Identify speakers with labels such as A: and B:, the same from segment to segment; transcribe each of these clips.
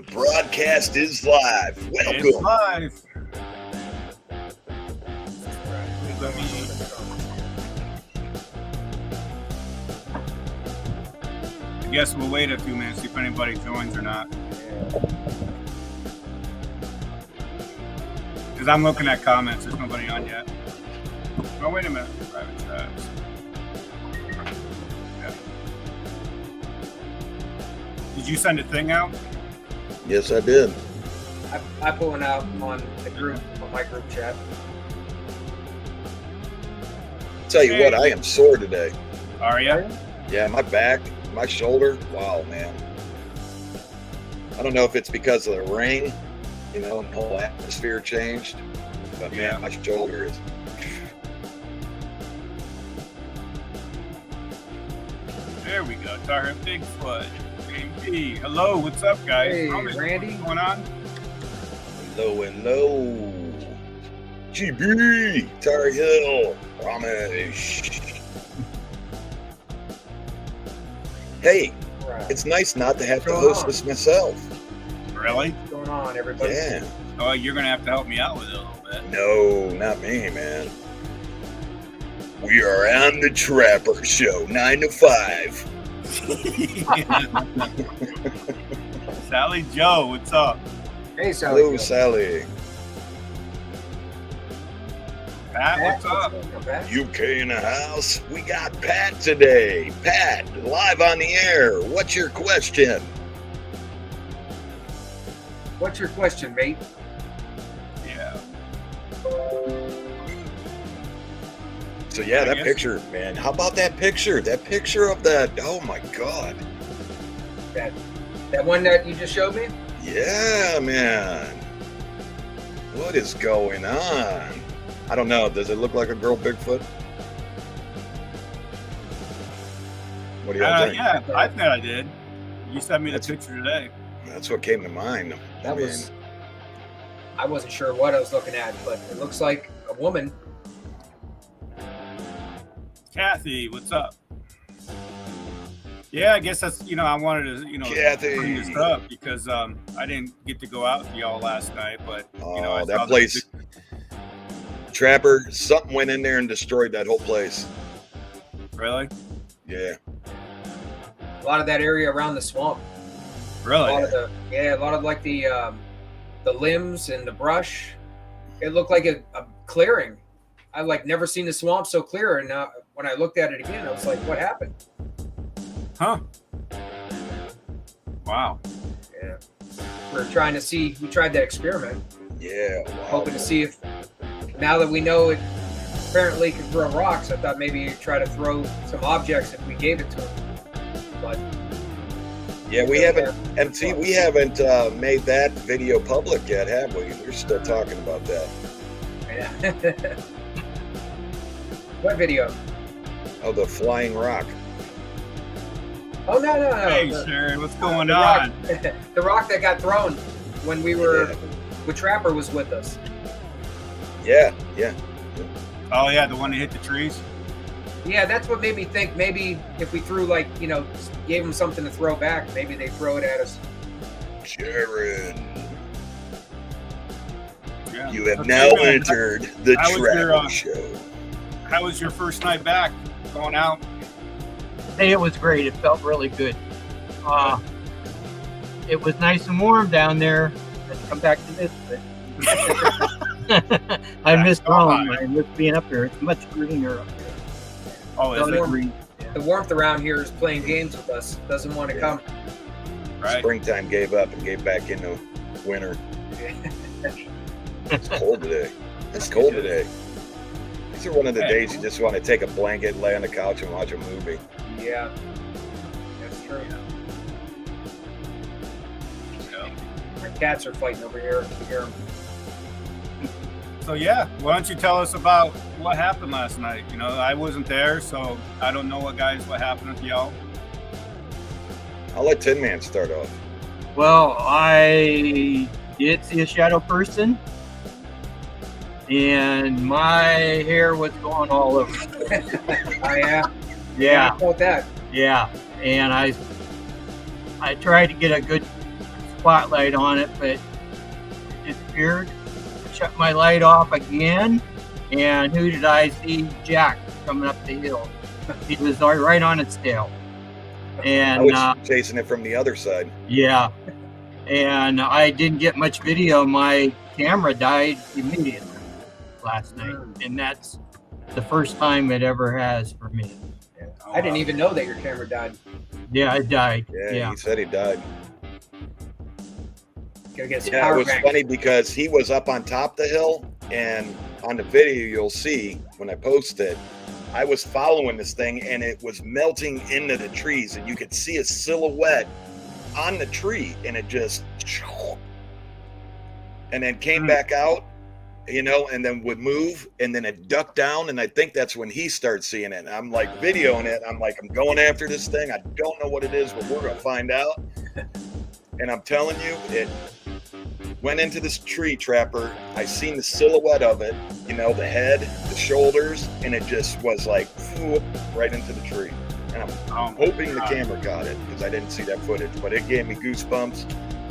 A: The broadcast is live. Welcome.
B: It's live. I guess we'll wait a few minutes, see if anybody joins or not. Because I'm looking at comments. There's nobody on yet. Oh, wait a minute. Private chats. Yeah. Did you send a thing out?
A: Yes, I did.
C: I put one out on the group, on my group chat.
A: Tell you what, I am sore today.
B: Are you?
A: Yeah, my back, my shoulder. Wow, man. I don't know if it's because of the rain, the whole atmosphere changed. But
B: Yeah.
A: man, my shoulder is.
B: There we go. Target Bigfoot. AP. Hello, what's up, guys?
C: Hey,
B: Randy.
C: Randy.
B: What's going on?
A: Hello. GB, Tar Heel, Ramesh. Hey,
C: Right.
A: it's nice not to have to
C: What's
A: host
C: going on?
A: this myself.
B: Really?
C: What's going on, everybody?
A: Yeah.
B: Oh, you're going to have to help me out with it a little bit.
A: No, not me, man. We are on the Trapper Show, 9 to 5.
B: Sally Joe, what's up?
C: Hey, Sally.
A: Hello, Sally.
B: Pat, what's up?
C: Pat?
A: UK in the house. We got Pat today. Pat, live on the air. What's your question?
C: What's your question, mate?
B: Yeah.
A: So yeah,
B: I
A: that
B: guess-
A: picture, man. How about that picture? That picture of that. Oh my God.
C: That one that you just showed me?
A: Yeah, man. What is going on? I don't know. Does it look like a girl Bigfoot? What do y'all think?
B: Yeah, I think I did. You sent me the
A: That's-
B: picture today.
A: That's what came to mind.
C: That was. I wasn't sure what I was looking at, but it looks like a woman.
B: Kathy, what's up? Yeah, I guess that's, I wanted to,
A: Kathy.
B: bring this up because I didn't get to go out with y'all last night, but, I
A: Oh,
B: saw
A: that
B: the
A: place. Trapper, something went in there and destroyed that whole place.
B: Really?
A: Yeah.
C: A lot of that area around the swamp. A
B: Really?
C: lot of a lot of like the limbs and the brush. It looked like a clearing. I've never seen the swamp so clear, and now when I looked at it again, I was like, "What happened?"
B: Huh. Wow.
C: Yeah, we're trying to see. We tried that experiment,
A: Yeah. Wow.
C: hoping to see if now that we know it apparently can throw rocks. I thought maybe you'd try to throw some objects if we gave it to him. But
A: Yeah, we haven't, MT, we haven't made that video public yet, have we? We're still talking about that.
C: yeah. What video?
A: Oh, the flying rock.
C: Oh no!
B: Hey,
C: The-
B: Sharon, what's going
C: the
B: on?
C: rock, the rock that got thrown when we were
A: Yeah.
C: when Trapper was with us.
A: Yeah.
B: Oh, yeah, the one that hit the trees?
C: Yeah, that's what made me think maybe if we threw gave them something to throw back, maybe they throw it at us.
A: Sharon,
B: Yeah.
A: you have
B: Okay,
A: now
B: man.
A: entered the
B: How was your,
A: Trapper Show.
B: How was your first night back? Going out?
D: Hey, it was great. It felt really good. It was nice and warm down there. Let's come back to this. But I missed home. I miss being up here. It's much greener up here.
B: Oh, is
C: No,
B: it?
C: no.
D: Green.
C: The warmth around here is playing games with us. Doesn't want to
A: Yeah.
C: come.
B: Right.
A: Springtime gave up and gave back into winter. It's cold today. It's cold today. These are one of the
B: Hey.
A: days you just want to take a blanket, lay on the couch, and watch a movie.
C: Yeah, that's true.
B: Yeah.
C: My cats are fighting over here. You hear 'em.
B: So yeah, why don't you tell us about what happened last night? I wasn't there, so I don't know what happened with y'all.
A: I'll let Tin Man start off.
D: Well, I did see a shadow person, and my hair was going all over.
C: Oh yeah.
D: Yeah,
C: I felt that.
D: yeah. And I tried to get a good spotlight on it, but it disappeared. Shut my light off again, and who did I see? Jack coming up the hill. He was right on its tail. And
A: I was chasing it from the other side.
D: yeah, and I didn't get much video. My camera died immediately last night, and that's the first time it ever has for me.
C: I didn't even know that your camera died.
D: Yeah, it died.
A: Yeah, he said he died.
C: Gotta get some
A: Yeah, it
C: power
A: was
C: bank.
A: funny because he was up on top of the hill, and on the video you'll see when I post it, I was following this thing and it was melting into the trees, and you could see a silhouette on the tree, and it just and then came back out, you know, and then would move, and then it ducked down, and I think that's when he started seeing it. I'm like videoing it. I'm like, I'm going after this thing. I don't know what it is, but we're gonna find out. And I'm telling you, it went into this tree trapper. I seen the silhouette of it, you know, the head, the shoulders, and it just was like whoop, right into the tree. And I'm hoping the camera got it because I didn't see that footage, but it gave me goosebumps.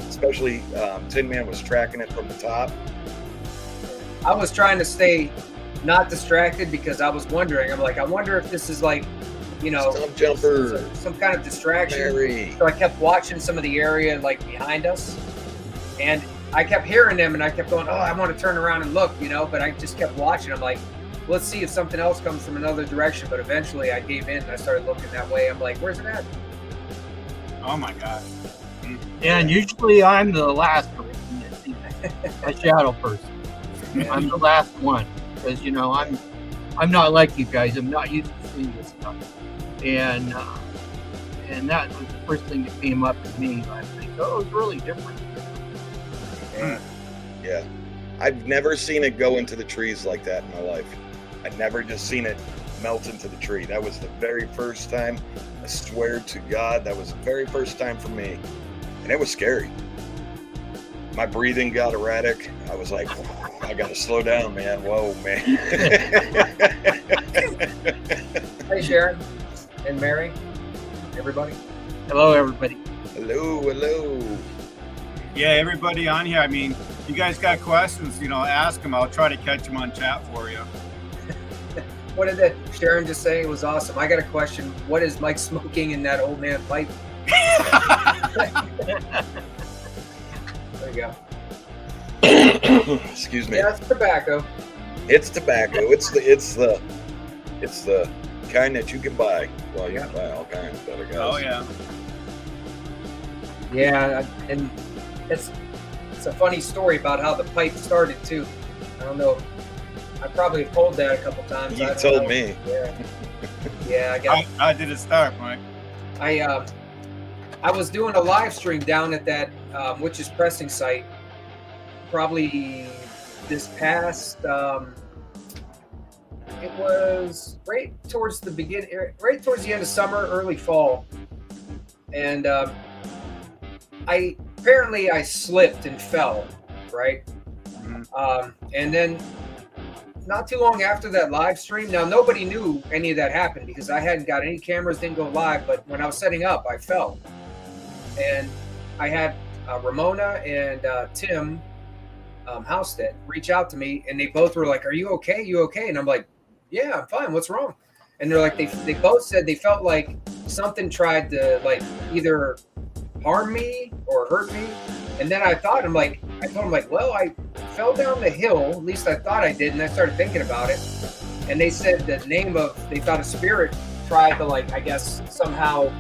A: Especially Tin Man was tracking it from the top.
C: I was trying to stay not distracted because I was wondering. I'm like, I wonder if this is like, you know,
A: Stump jumper.
C: some kind of distraction.
A: Mary.
C: So I kept watching some of the area like behind us, and I kept hearing them, and I kept going, oh, I want to turn around and look, you know, but I just kept watching. I'm like, let's see if something else comes from another direction. But eventually I gave in and I started looking that way. I'm like, where's it at?
B: Oh my gosh.
D: And usually I'm the last person that sees a shadow person. I'm the last one because, you know, I'm not like you guys. I'm not used to seeing this stuff. And that was the first thing that came up to me. I think, oh, it's really different.
A: Yeah. I've never seen it go into the trees like that in my life. I've never just seen it melt into the tree. That was the very first time. I swear to God, that was the very first time for me. And it was scary. My breathing got erratic. I was like, I got to slow down, man. Whoa, man.
C: Hey, Sharon and Mary, everybody.
D: Hello, everybody.
A: Hello.
B: Yeah, everybody on here. I mean, you guys got questions, you know, ask them. I'll try to catch them on chat for you.
C: What did that Sharon just say? It was awesome. I got a question. What is Mike smoking in that old man pipe? There you go.
A: Excuse me.
C: Yeah, it's tobacco.
A: It's tobacco. It's the kind that you can buy. Well, you can buy all kinds of other guys.
B: Oh yeah.
C: Yeah, and it's a funny story about how the pipe started too. I don't know. I probably have told that a couple times.
A: You
C: I don't
A: told
C: know.
A: me.
C: Yeah, I got.
B: How did it start, Mike?
C: I was doing a live stream down at that Witches Pressing site, probably this past. It was right towards the end of summer, early fall, and I slipped and fell, right, and then not too long after that live stream. Now nobody knew any of that happened because I hadn't got any cameras, didn't go live. But when I was setting up, I fell. And I had Ramona and Tim Housestead reach out to me, and they both were like, "Are you okay? You okay?" And I'm like, "Yeah, I'm fine. What's wrong?" And they're like, they both said they felt like something tried to like either harm me or hurt me. And then I told him like, well, I fell down the hill. At least I thought I did, and I started thinking about it. And they said they thought a spirit tried to like, I guess somehow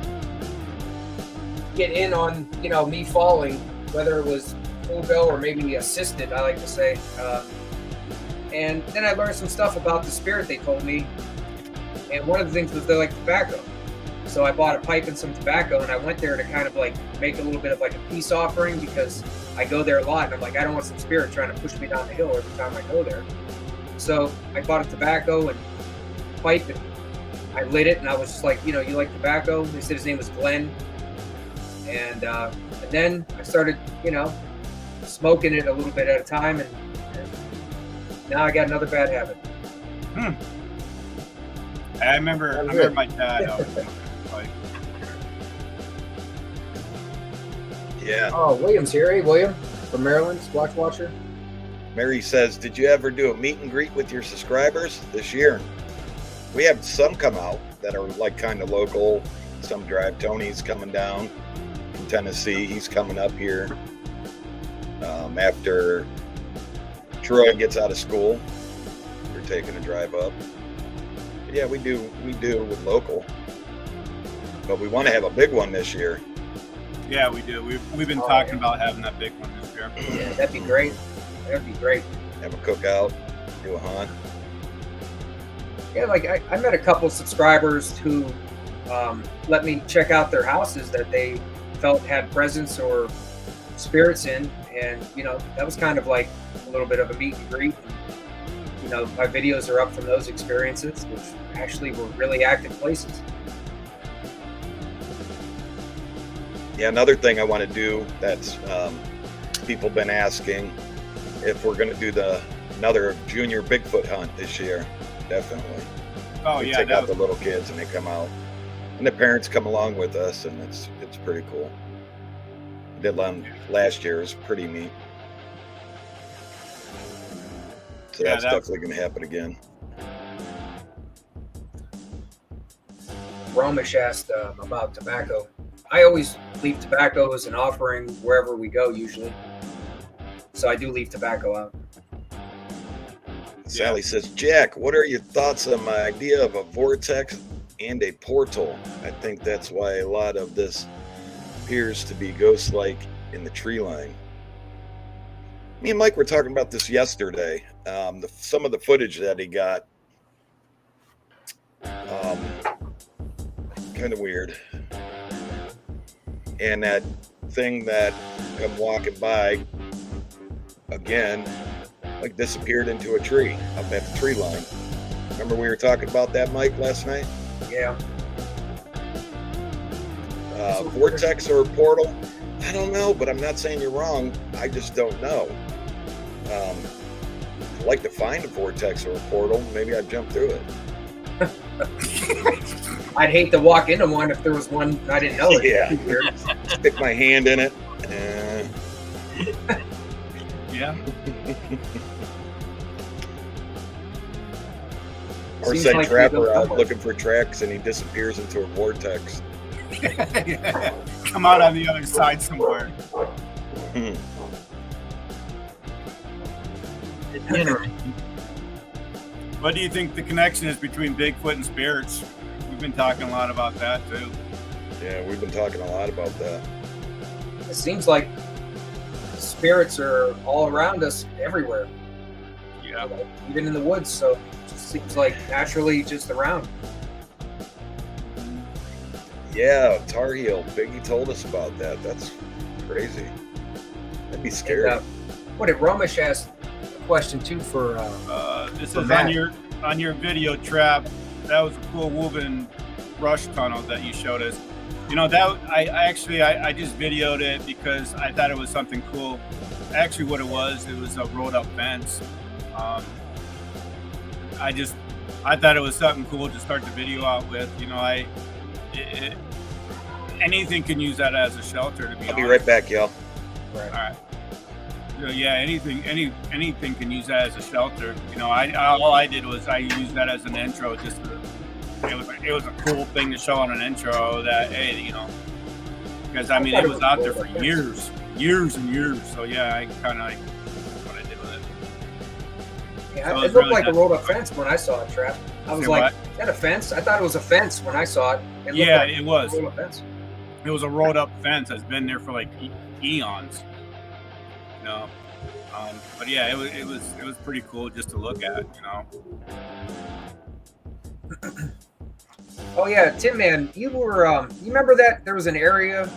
C: get in on, you know, me falling, whether it was full go or maybe assisted, I like to say. And then I learned some stuff about the spirit they told me. And one of the things was they like tobacco. So I bought a pipe and some tobacco, and I went there to kind of like make a little bit of like a peace offering because I go there a lot. And I'm like, I don't want some spirit trying to push me down the hill every time I go there. So I bought a tobacco and pipe, and I lit it, and I was just like, you know, you like tobacco? They said his name was Glenn. And then I started, you know, smoking it a little bit at a time, and now I got another bad habit.
B: I remember my dad. Like,
A: Yeah.
C: Oh, William's here. Hey, William from Maryland, Squatch Watcher.
A: Mary says, did you ever do a meet and greet with your subscribers this year? We have some come out that are like kind of local. Some drive. Tony's coming down from Tennessee. He's coming up here after Troy gets out of school. We're taking a drive up. But yeah, we do with local. But we want to have a big one this year.
B: Yeah, we do. We've been talking about having that big one this year.
C: Yeah, that'd be great. That'd be great.
A: Have a cookout, do a hunt.
C: Yeah, like I met a couple of subscribers who let me check out their houses that they felt had presence or spirits in, and that was kind of like a little bit of a meet and greet. And, my videos are up from those experiences, which actually were really active places.
A: Yeah, another thing I want to do that's people been asking if we're going to do another junior Bigfoot hunt this year. Definitely.
B: Oh,
A: we
B: yeah.
A: take out the little kids and they come out, and the parents come along with us, and it's pretty cool. We did one last year. It was pretty neat. So
B: Yeah,
A: that's definitely going to happen again.
C: Romish asked about tobacco. I always leave tobacco as an offering wherever we go, usually. So I do leave tobacco out.
A: Sally says, Jack, what are your thoughts on my idea of a vortex and a portal? I think that's why a lot of this appears to be ghost-like in the tree line. Me and Mike were talking about this yesterday. Some of the footage that he got, kind of weird. And that thing that I'm walking by again, like disappeared into a tree up at the tree line. Remember we were talking about that, Mike, last night?
C: Yeah.
A: Vortex or portal? I don't know, but I'm not saying you're wrong. I just don't know. I'd like to find a vortex or a portal. Maybe I'd jump through it.
C: I'd hate to walk into one if there was one I didn't know.
A: Yeah. Stick my hand in it.
B: Yeah.
A: Or
C: Seems
A: say
C: like
A: Trapper
C: we don't
A: out
C: know.
A: looking for tracks and he disappears into a vortex.
B: Come out on the other side somewhere.
D: It's interesting.
B: What do you think the connection is between Bigfoot and spirits? We've been talking a lot about that too.
A: Yeah, we've been talking a lot about that.
C: It seems like spirits are all around us everywhere,
B: Yeah.
C: even in the woods. So it just seems like naturally just around.
A: Yeah, Tar Heel. Biggie told us about that. That's crazy. That'd be scary.
C: And, what did Romish ask a question too for?
B: This
C: For
B: is
C: Matt.
B: on your video, Trap. That was a cool woven brush tunnel that you showed us. That I just videoed it because I thought it was something cool. Actually, what it was a rolled up fence. I thought it was something cool to start the video out with. Anything can use that as a shelter. To be
A: I'll
B: honest.
A: be right back, y'all.
B: All right. Yeah, anything can use that as a shelter. All I did was I used that as an intro. It was a cool thing to show on an intro that because it was out there for years and years. So yeah, I kind of like what I did with it.
C: Yeah,
B: So
C: it
B: it's
C: looked
B: really
C: like a
B: nice.
C: rolled up fence when I saw it, Trap. I was
B: Say
C: like,
B: what?
C: is that a fence? I thought it was a fence when I saw it. It looked
B: Yeah,
C: like
B: it was.
C: a rolled up fence.
B: It was a rolled up fence that's been there for like eons. But yeah, it was pretty cool just to look at.
C: Oh yeah, Tim Man, you were you remember that there was an area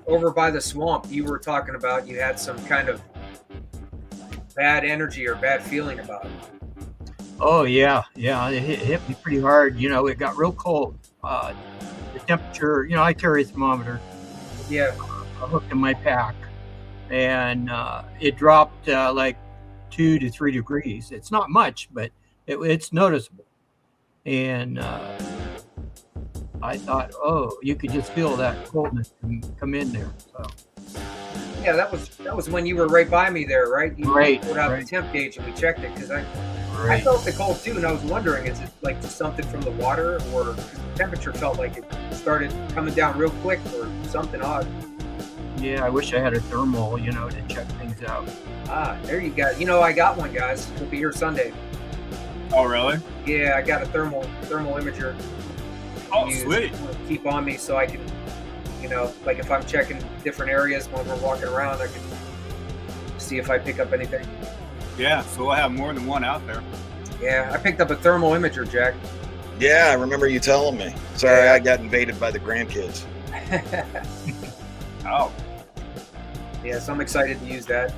C: over by the swamp you were talking about, you had some kind of bad energy or bad feeling about it.
D: Oh yeah. It hit me pretty hard. It got real cold. The temperature. I carry a thermometer.
C: Yeah.
D: Hooked in my pack, and it dropped like 2 to 3 degrees. It's not much, but it's noticeable. And I thought, oh, you could just feel that coldness come in there. So
C: Yeah, that was when you were right by me there, right? You
D: Right,
C: pulled out
D: right.
C: the temp gauge and we checked it because I
D: Right.
C: felt the cold too, and I was wondering, is it like just something from the water, or 'cause the temperature felt like it started coming down real quick, or something odd.
D: Yeah, I wish I had a thermal, to check things out.
C: Ah, there you go. I got one, guys. We'll be here Sunday.
B: Oh, really?
C: Yeah, I got a thermal imager.
B: Oh,
C: use,
B: sweet.
C: keep on me so I can, like if I'm checking different areas when we're walking around, I can see if I pick up anything.
B: Yeah, so we'll have more than one out there.
C: Yeah, I picked up a thermal imager, Jack.
A: Yeah, I remember you telling me. Sorry, I got invaded by the grandkids.
B: Oh,
C: Yeah, so I'm excited to use that.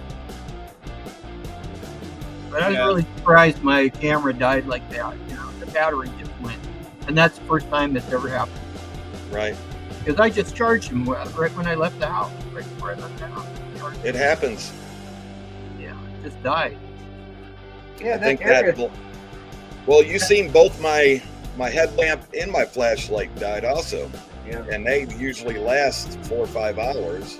D: But I was
B: Yeah.
D: really surprised my camera died like that. The battery just went. And that's the first time that's ever happened.
A: Right.
D: Because I just charged him right when I left the house. Right before I left the house. Charged
A: It happens.
D: him. Yeah, it just died.
C: Yeah,
A: I think
C: area.
A: that. Well, you seen both my headlamp and my flashlight died also,
C: Yeah.
A: and they usually last 4 or 5 hours.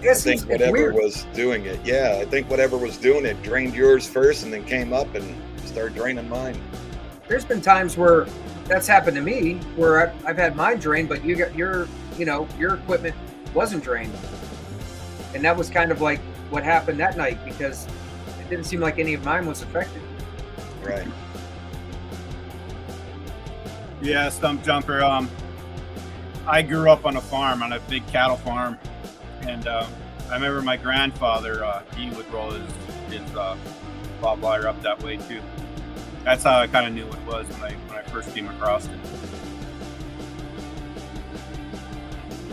C: Yeah,
A: I think
C: it's
A: whatever
C: weird.
A: was doing it. Yeah, I think whatever was doing it drained yours first, and then came up and started draining mine.
C: There's been times where that's happened to me, where I've had mine drained, but you got your equipment wasn't drained, and that was kind of like what happened that night, because it didn't seem like any of mine was affected.
A: Right.
B: yeah, Stump Jumper. I grew up on a farm, on a big cattle farm, and I remember my grandfather. He would roll his bob wire up that way too. That's how I kind of knew what it was when I first came across it.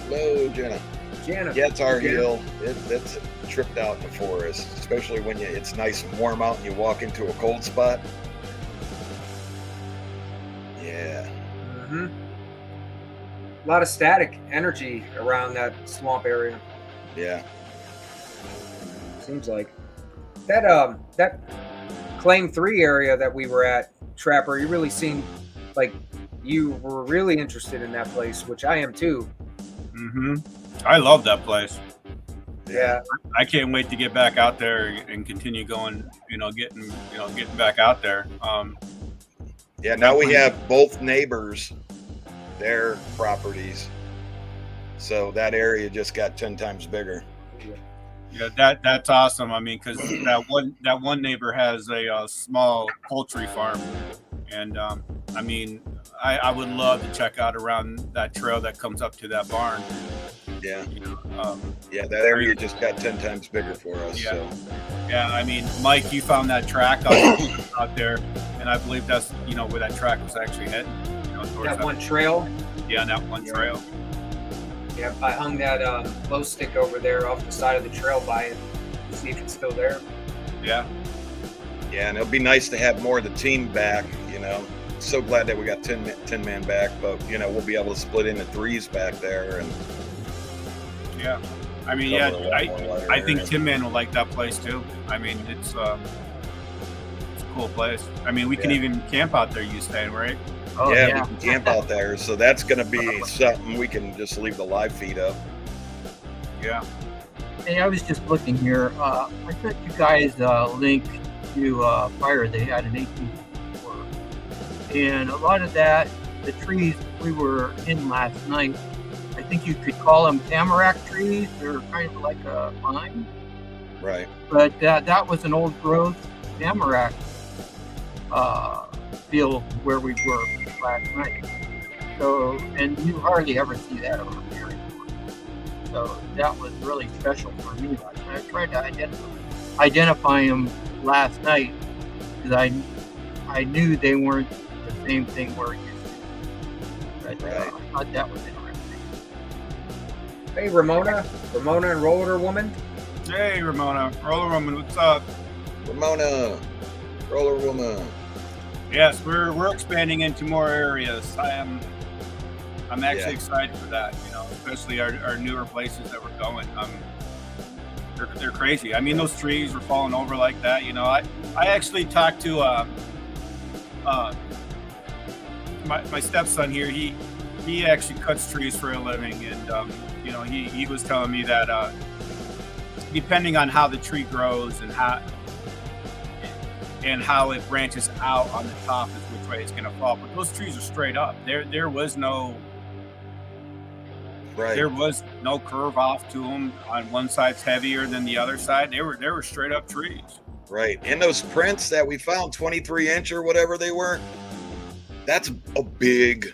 A: Hello, Jenna.
C: Janet.
A: Yeah, it's our
C: Okay.
A: hill. It's tripped out in the forest, especially when it's nice and warm out and you walk into a cold spot. Yeah.
C: Mm-hmm. A lot of static energy around that swamp area.
A: Yeah.
C: Seems like that Claim 3 area that we were at, Trapper. You really seemed like you were really interested in that place, which I am too.
B: Mm-hmm. I love that place.
C: Yeah.
B: I can't wait to get back out there and continue going. Getting back out there.
A: Yeah, now we have both neighbors, their properties. So that area just got 10 times bigger.
B: Yeah, that's awesome. I mean, because that one neighbor has a small poultry farm, and I mean, I would love to check out around that trail that comes up to that barn.
A: Yeah.
B: Yeah,
A: that area just got 10 times bigger for us.
B: Yeah.
A: So
B: Yeah, I mean, Mike, you found that track out there, and I believe that's where that track was actually heading. Towards
C: That one trail.
B: Yeah, that one trail.
C: Yeah, I hung that glow stick over there off the side of the trail by it to see if it's still there.
B: Yeah.
A: yeah, and it'll be nice to have more of the team back. So glad that we got 10 man back, but we'll be able to split into threes back there and.
B: Yeah. I mean,
A: cover a lot more wider
B: I think
A: area.
B: Tin Man will like that place too. I mean, it's a cool place. I mean, we can
A: Yeah.
B: even camp out there, you saying, right?
D: Oh,
A: yeah,
D: yeah.
A: we can camp out there, so that's going to be something we can just leave the live feed up.
B: Yeah.
D: Hey, I was just looking here. I sent you guys a link to a fire they had in 1854. And a lot of that, the trees we were in last night, I think you could call them tamarack trees. They're kind of like a pine.
A: Right.
D: But that was an old growth tamarack field where we were last night. So, and you hardly ever see that around here anymore. So that was really special for me last night. I tried to identify them last night because I knew they weren't the same thing we're used to. But
A: Right.
D: I thought that was interesting.
C: Hey, Ramona and Roller Woman.
B: Hey, Ramona. Roller Woman, what's up?
A: Ramona, roller woman.
B: Yes, we're expanding into more areas. I'm actually excited for that, especially our newer places that we're going. They're crazy. I mean, those trees were falling over like that. I actually talked to my stepson here. he actually cuts trees for a living, and you know, he was telling me that depending on how the tree grows and how it branches out on the top is which way it's going to fall. But those trees are straight up. There was no curve off to them. On one side's heavier than the other side. They were straight up trees.
A: Right. And those prints that we found, 23-inch or whatever they were, that's a big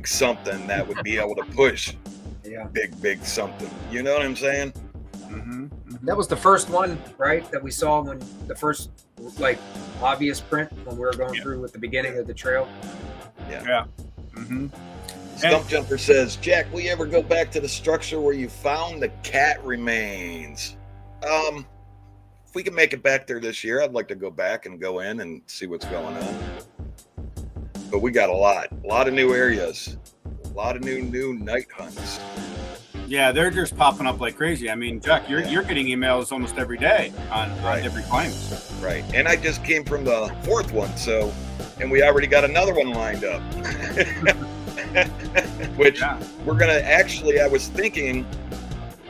A: something that would be able to push.
C: Yeah.
A: Big something. You know what I'm saying?
B: Mm-hmm. Mm-hmm.
C: That was the first one, right? That we saw when the first like obvious print when we were going through at the beginning of the trail.
B: Yeah. Mm-hmm.
A: Stump Jumper says, Jack, will you ever go back to the structure where you found the cat remains? If we can make it back there this year, I'd like to go back and go in and see what's going on. But we got a lot of new areas, a lot of new night hunts.
B: Yeah, they're just popping up like crazy. I mean, Jack, you're getting emails almost every day on different claims.
A: Right. And I just came from the fourth one, and we already got another one lined up. Which we're going to actually, I was thinking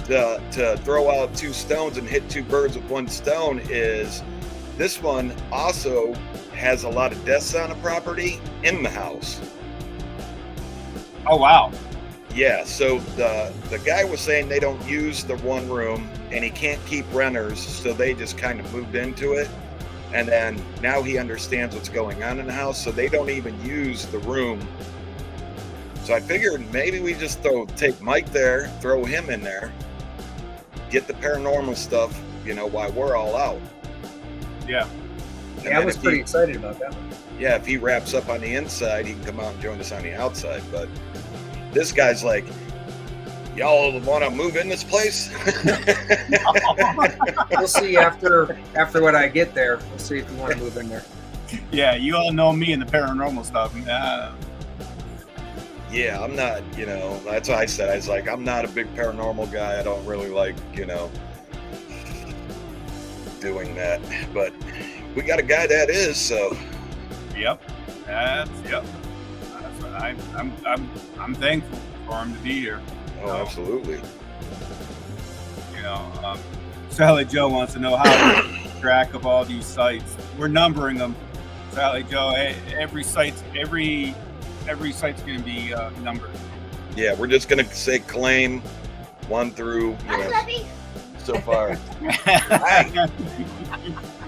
A: to throw out 2 stones and hit 2 birds with 1 stone is this one also has a lot of deaths on the property in the house.
B: Oh, wow.
A: Yeah, so the guy was saying they don't use the one room and he can't keep renters, so they just kind of moved into it. And then now he understands what's going on in the house, so they don't even use the room. So I figured maybe we just take Mike there, throw him in there, get the paranormal stuff, while we're all out.
B: Yeah.
C: Yeah, I was pretty excited about that one.
A: Yeah, if he wraps up on the inside, he can come out and join us on the outside. But this guy's like, y'all want to move in this place?
C: We'll see after what I get there. We'll see if you want to move in there.
B: Yeah, you all know me and the paranormal stuff.
A: Yeah, I'm not, that's what I said. I was like, I'm not a big paranormal guy. I don't really like, doing that. But we got a guy that is, so.
B: Yep. That's what I'm thankful for him to be here.
A: Oh, absolutely.
B: Sally Joe wants to know how to keep track of all these sites. We're numbering them. Sally Joe, every site's going to be numbered. Yeah,
A: we're just going to say claim 1 through, so far. Hi.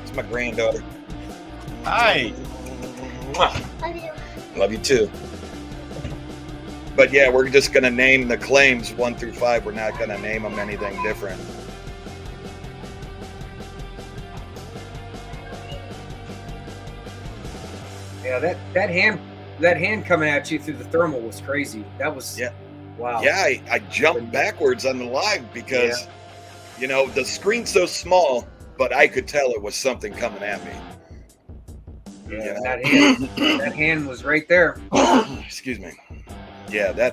A: It's my granddaughter.
B: Hi.
E: Love you.
A: Love you too. But yeah, we're just going to name the claims 1 through 5. We're not going to name them anything different.
C: Yeah, that hand coming at you through the thermal was crazy. That was wow.
A: Yeah, I jumped backwards on the live because the screen's so small, but I could tell it was something coming at me.
C: Yeah, that hand was right there.
A: Excuse me. Yeah,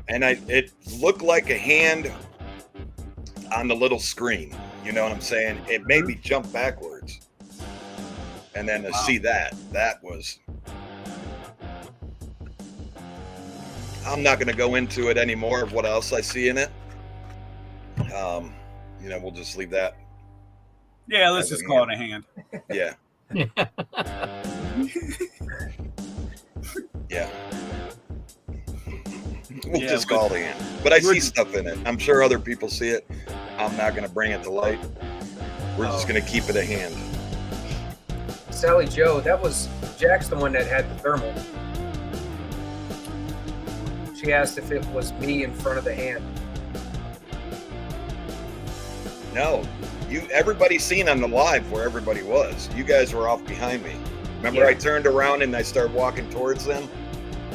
A: and it looked like a hand on the little screen. You know what I'm saying? It made me jump backwards. And then to see that was... I'm not going to go into it anymore of what else I see in it. We'll just leave that.
B: Yeah, let's just call it a hand.
A: Yeah. Yeah. We'll just call it a hand. But I see stuff in it. I'm sure other people see it. I'm not going to bring it to light. We're just going to keep it a hand.
C: Sally Joe, that was Jack's the one that had the thermal. She asked if it was me in front of the hand.
A: No, everybody's seen on the live where everybody was. You guys were off behind me. Remember, I turned around and I started walking towards them?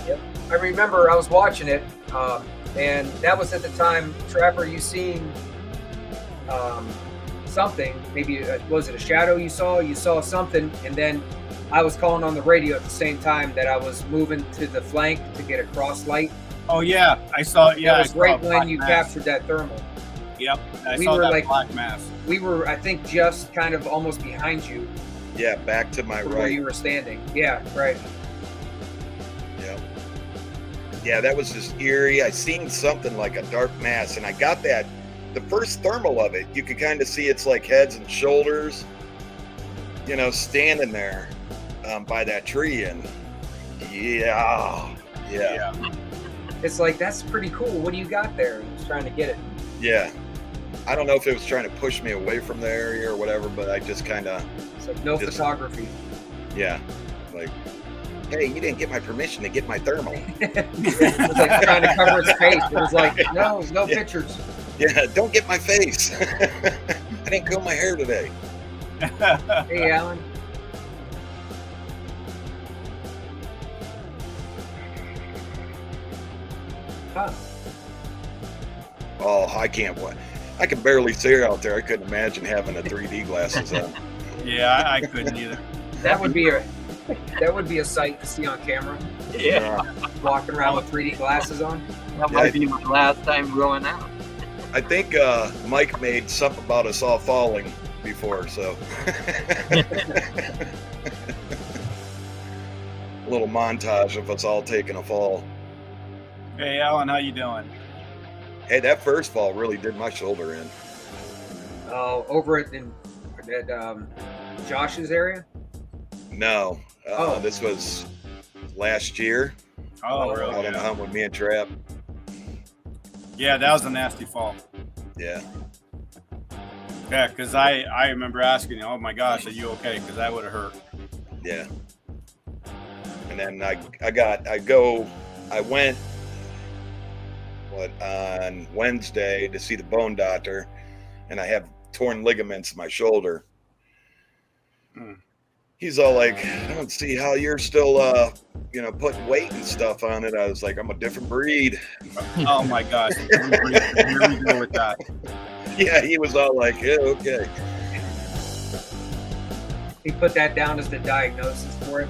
C: Yep. I remember I was watching it, and that was at the time, Trapper, you seen something. Maybe, was it a shadow you saw? You saw something, and then I was calling on the radio at the same time that I was moving to the flank to get a cross light.
B: Oh, yeah. I saw it. Yeah,
C: that was right when you captured that thermal.
B: Yep. I saw that black mass.
C: We were, I think, just kind of almost behind you.
A: Yeah, back to my right.
C: Where you were standing. Yeah, right.
A: Yeah. Yeah, that was just eerie. I seen something like a dark mass, and I got that. The first thermal of it, you could kind of see it's like heads and shoulders, standing there by that tree, and yeah.
C: It's like, that's pretty cool. What do you got there? I was trying to get it.
A: Yeah. I don't know if it was trying to push me away from the area or whatever, but I just kind of.
C: It's like no photography.
A: Yeah. Like, hey, you didn't get my permission to get my thermal.
C: It was like trying to cover its face. It was like, no pictures.
A: Yeah, don't get my face. I didn't comb my hair today.
C: Hey, Alan. Huh.
A: Oh, I can't. I can barely see her out there. I couldn't imagine having a 3D glasses on.
B: Yeah, I couldn't either.
C: That would be a sight to see on camera.
D: Yeah.
C: Walking around with 3D glasses on.
D: That might be my last time going out.
A: I think Mike made something about us all falling before, so. A little montage of us all taking a fall.
B: Hey, Alan, how you doing?
A: Hey, that first fall really did my shoulder in.
C: Oh, over at Josh's area?
A: No. This was last year.
B: Oh, really?
A: Out on the hunt with me and Trap.
B: Yeah, that was a nasty fall.
A: Yeah.
B: Yeah, because I remember asking, oh my gosh, are you okay? Because that would have hurt.
A: Yeah. And then I went on Wednesday to see the bone doctor, and I have torn ligaments in my shoulder. He's all like, I don't see how you're still putting weight and stuff on it. I was like, I'm a different breed.
B: Oh my gosh. Here we go with that.
A: Yeah, he was all like, yeah, okay.
C: He put that down as the diagnosis for it.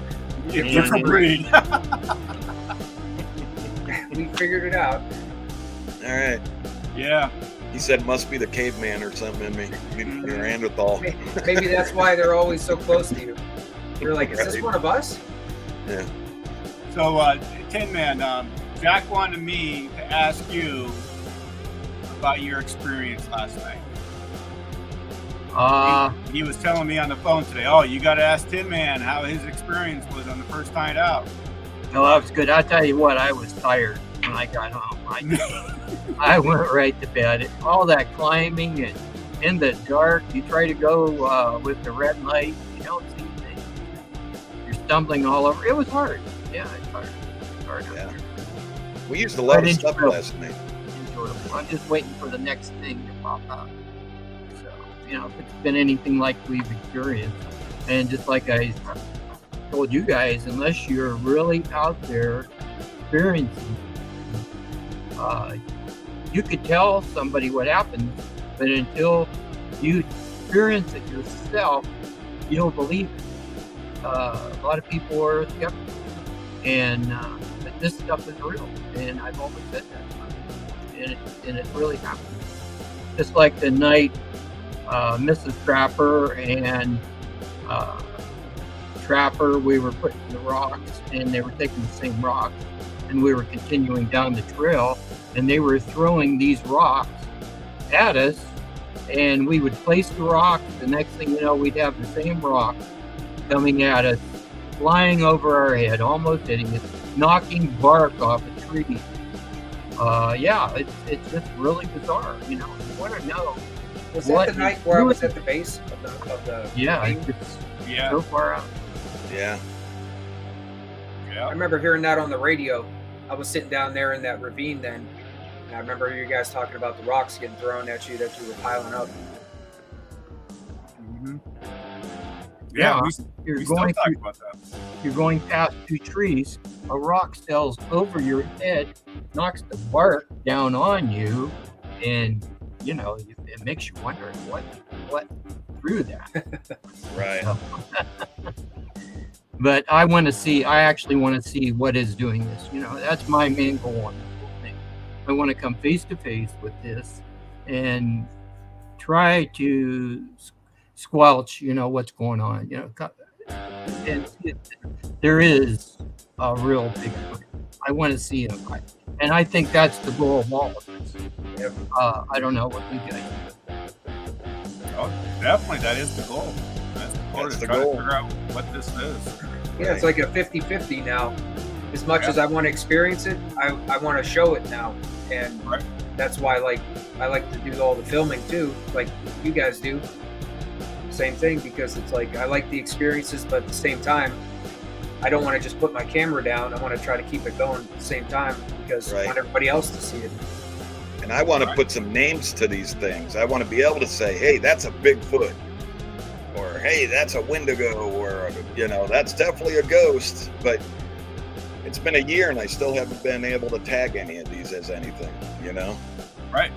B: Different breed.
C: We figured it out.
A: All right.
B: Yeah.
A: He said, must be the caveman or something in me. You're Neanderthal.
C: Maybe that's why they're always so close to you. You're like, is this one of us?
A: Yeah.
B: So, Tin Man, Jack wanted me to ask you about your experience last night. He was telling me on the phone today, oh, you got to ask Tin Man how his experience was on the first night out.
D: No, that was good. I'll tell you what, I was tired when I got home. I went right to bed. All that climbing and in the dark, you try to go with the red light, you don't see things. You're stumbling all over. It was hard. Yeah, it's hard.
A: Yeah. We used a lot of stuff last night.
D: Enjoyable. I'm just waiting for the next thing to pop up. So, if it's been anything like we've experienced, and just like I told you guys, unless you're really out there experiencing, you could tell somebody what happened, but until you experience it yourself, you don't believe it. A lot of people are skeptical, and but this stuff is real, and I've always said that, and it really happened. Just like the night Mrs. Trapper and Trapper, we were putting the rocks, and they were taking the same rocks, and we were continuing down the trail, and they were throwing these rocks at us, and we would place the rocks. The next thing you know, we'd have the same rock coming at us, flying over our head, almost hitting us, knocking bark off a tree. It's just really bizarre. You want to know.
C: Was that the night where I was at the base of the
D: yeah,
B: yeah,
D: so far out.
A: Yeah.
C: I remember hearing that on the radio. I was sitting down there in that ravine then, and I remember you guys talking about the rocks getting thrown at you that you were piling up.
B: Mm-hmm.
D: Yeah,
B: we still talk about that.
D: You're going past two trees, a rock sails over your head, knocks the bark down on you, and it makes you wonder what threw that.
A: Right.
D: So, but I actually want to see what is doing this. That's my main goal on this whole thing. I want to come face to face with this and try to squelch, what's going on, and there is a real big threat. I want to see them, and I think that's the goal of all of this.
C: Yep.
D: I don't know what you guys.
B: Oh, definitely, that is the goal. That's the goal.
A: That's
B: to
A: the
B: try
A: goal.
B: to figure out what this is.
C: Yeah, it's like a 50-50 now. As much as I want to experience it, I want to show it now, and that's why I like to do all the filming too, like you guys do. Same thing, because it's like I like the experiences, but at the same time, I don't want to just put my camera down. I want to try to keep it going at the same time, because I want everybody else to see it.
A: And I want to put some names to these things. I want to be able to say, hey, that's a Bigfoot, or hey, that's a Wendigo, or that's definitely a ghost. But it's been a year and I still haven't been able to tag any of these as anything,
B: Right.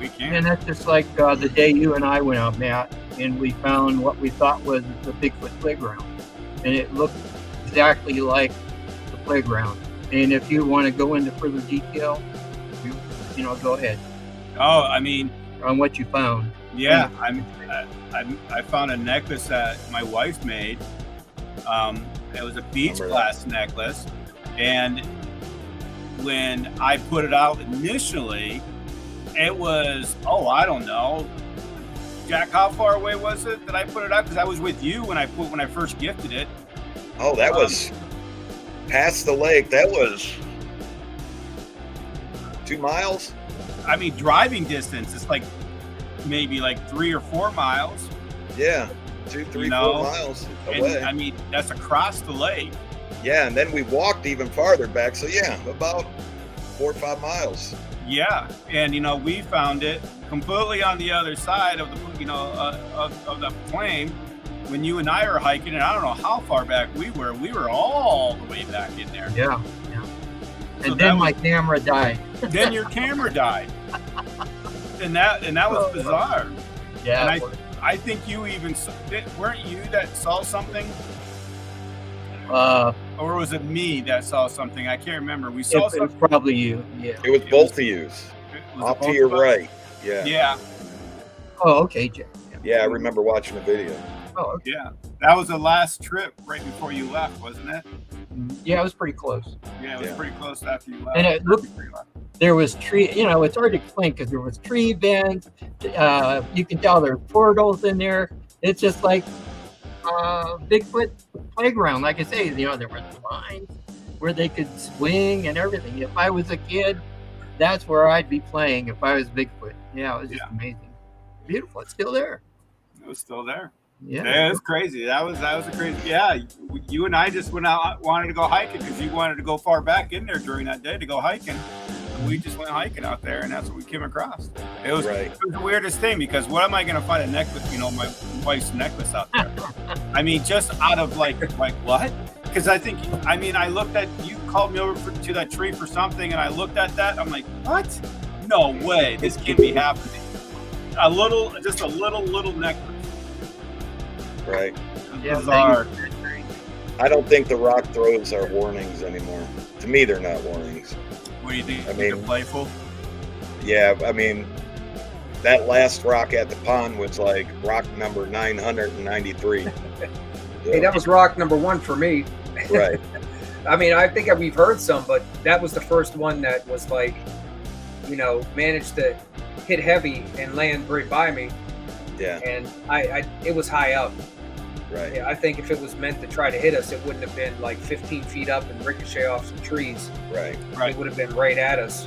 B: We can.
D: And that's just like the day you and I went out, Matt, and we found what we thought was the Bigfoot playground, and it looked exactly like the playground. And if you want to go into further detail, go ahead.
B: Oh, I mean,
D: on what you found.
B: Yeah, I found a necklace that my wife made. It was a beach glass necklace, and when I put it out initially, it was I don't know, Jack. How far away was it that I put it out? Because I was with you when I first gifted it.
A: Oh, that was past the lake. That was 2 miles.
B: I mean, driving distance, it's like maybe like 3 or 4 miles.
A: Yeah, 2, 3, 4 miles away.
B: And, I mean, that's across the lake.
A: Yeah, and then we walked even farther back. So yeah, about 4 or 5 miles.
B: Yeah, and we found it completely on the other side of the of the plain when you and I were hiking, and I don't know how far back we were. We were all the way back in there.
D: Yeah.
B: So
D: and then my camera died.
B: Then your camera died, and that was bizarre.
D: Yeah.
B: And I think you even weren't you that saw something. Or was it me that saw something? I can't remember. We saw something.
D: It was probably you. Yeah.
A: It was both of you. Off to your right. Yeah.
B: Yeah.
D: Oh, okay, Jack.
A: Yeah, I remember watching the video.
D: Oh, okay.
B: Yeah. That was the last trip right before you left, wasn't it?
D: Yeah, it was pretty close.
B: Yeah, it was pretty close after you left.
D: And it looked, there was tree, it's hard to explain because there was tree bends. You can tell there are portals in there. It's just like Bigfoot playground. Like I say, there were lines where they could swing and everything. If I was a kid, that's where I'd be playing if I was Bigfoot. Yeah, it was just amazing. Beautiful. It's still there.
B: It was still there.
D: Yeah,
B: it was crazy. That was a crazy. Yeah, you and I just went out, wanted to go hiking because you wanted to go far back in there during that day to go hiking. And we just went hiking out there, and that's what we came across. It was the weirdest thing, because what am I going to find a necklace? My wife's necklace out there. I mean, just out of like what? Because I looked at, you called me over to that tree for something, and I looked at that. I'm like, what? No way, this can't be happening. Just a little necklace.
A: Right.
D: Yeah,
B: bizarre.
A: I don't think the rock throws are warnings anymore. To me, they're not warnings.
B: What do you think?
A: They're
B: playful?
A: Yeah, I mean, that last rock at the pond was like rock number 993.
C: Hey, that was rock number 1 for me.
A: Right.
C: I mean, I think we've heard some, but that was the first one that was like, managed to hit heavy and land right by me.
A: Yeah.
C: And it was high up.
A: Right.
C: Yeah, I think if it was meant to try to hit us, it wouldn't have been like 15 feet up and ricochet off some trees.
A: Right.
C: It would have been right at us.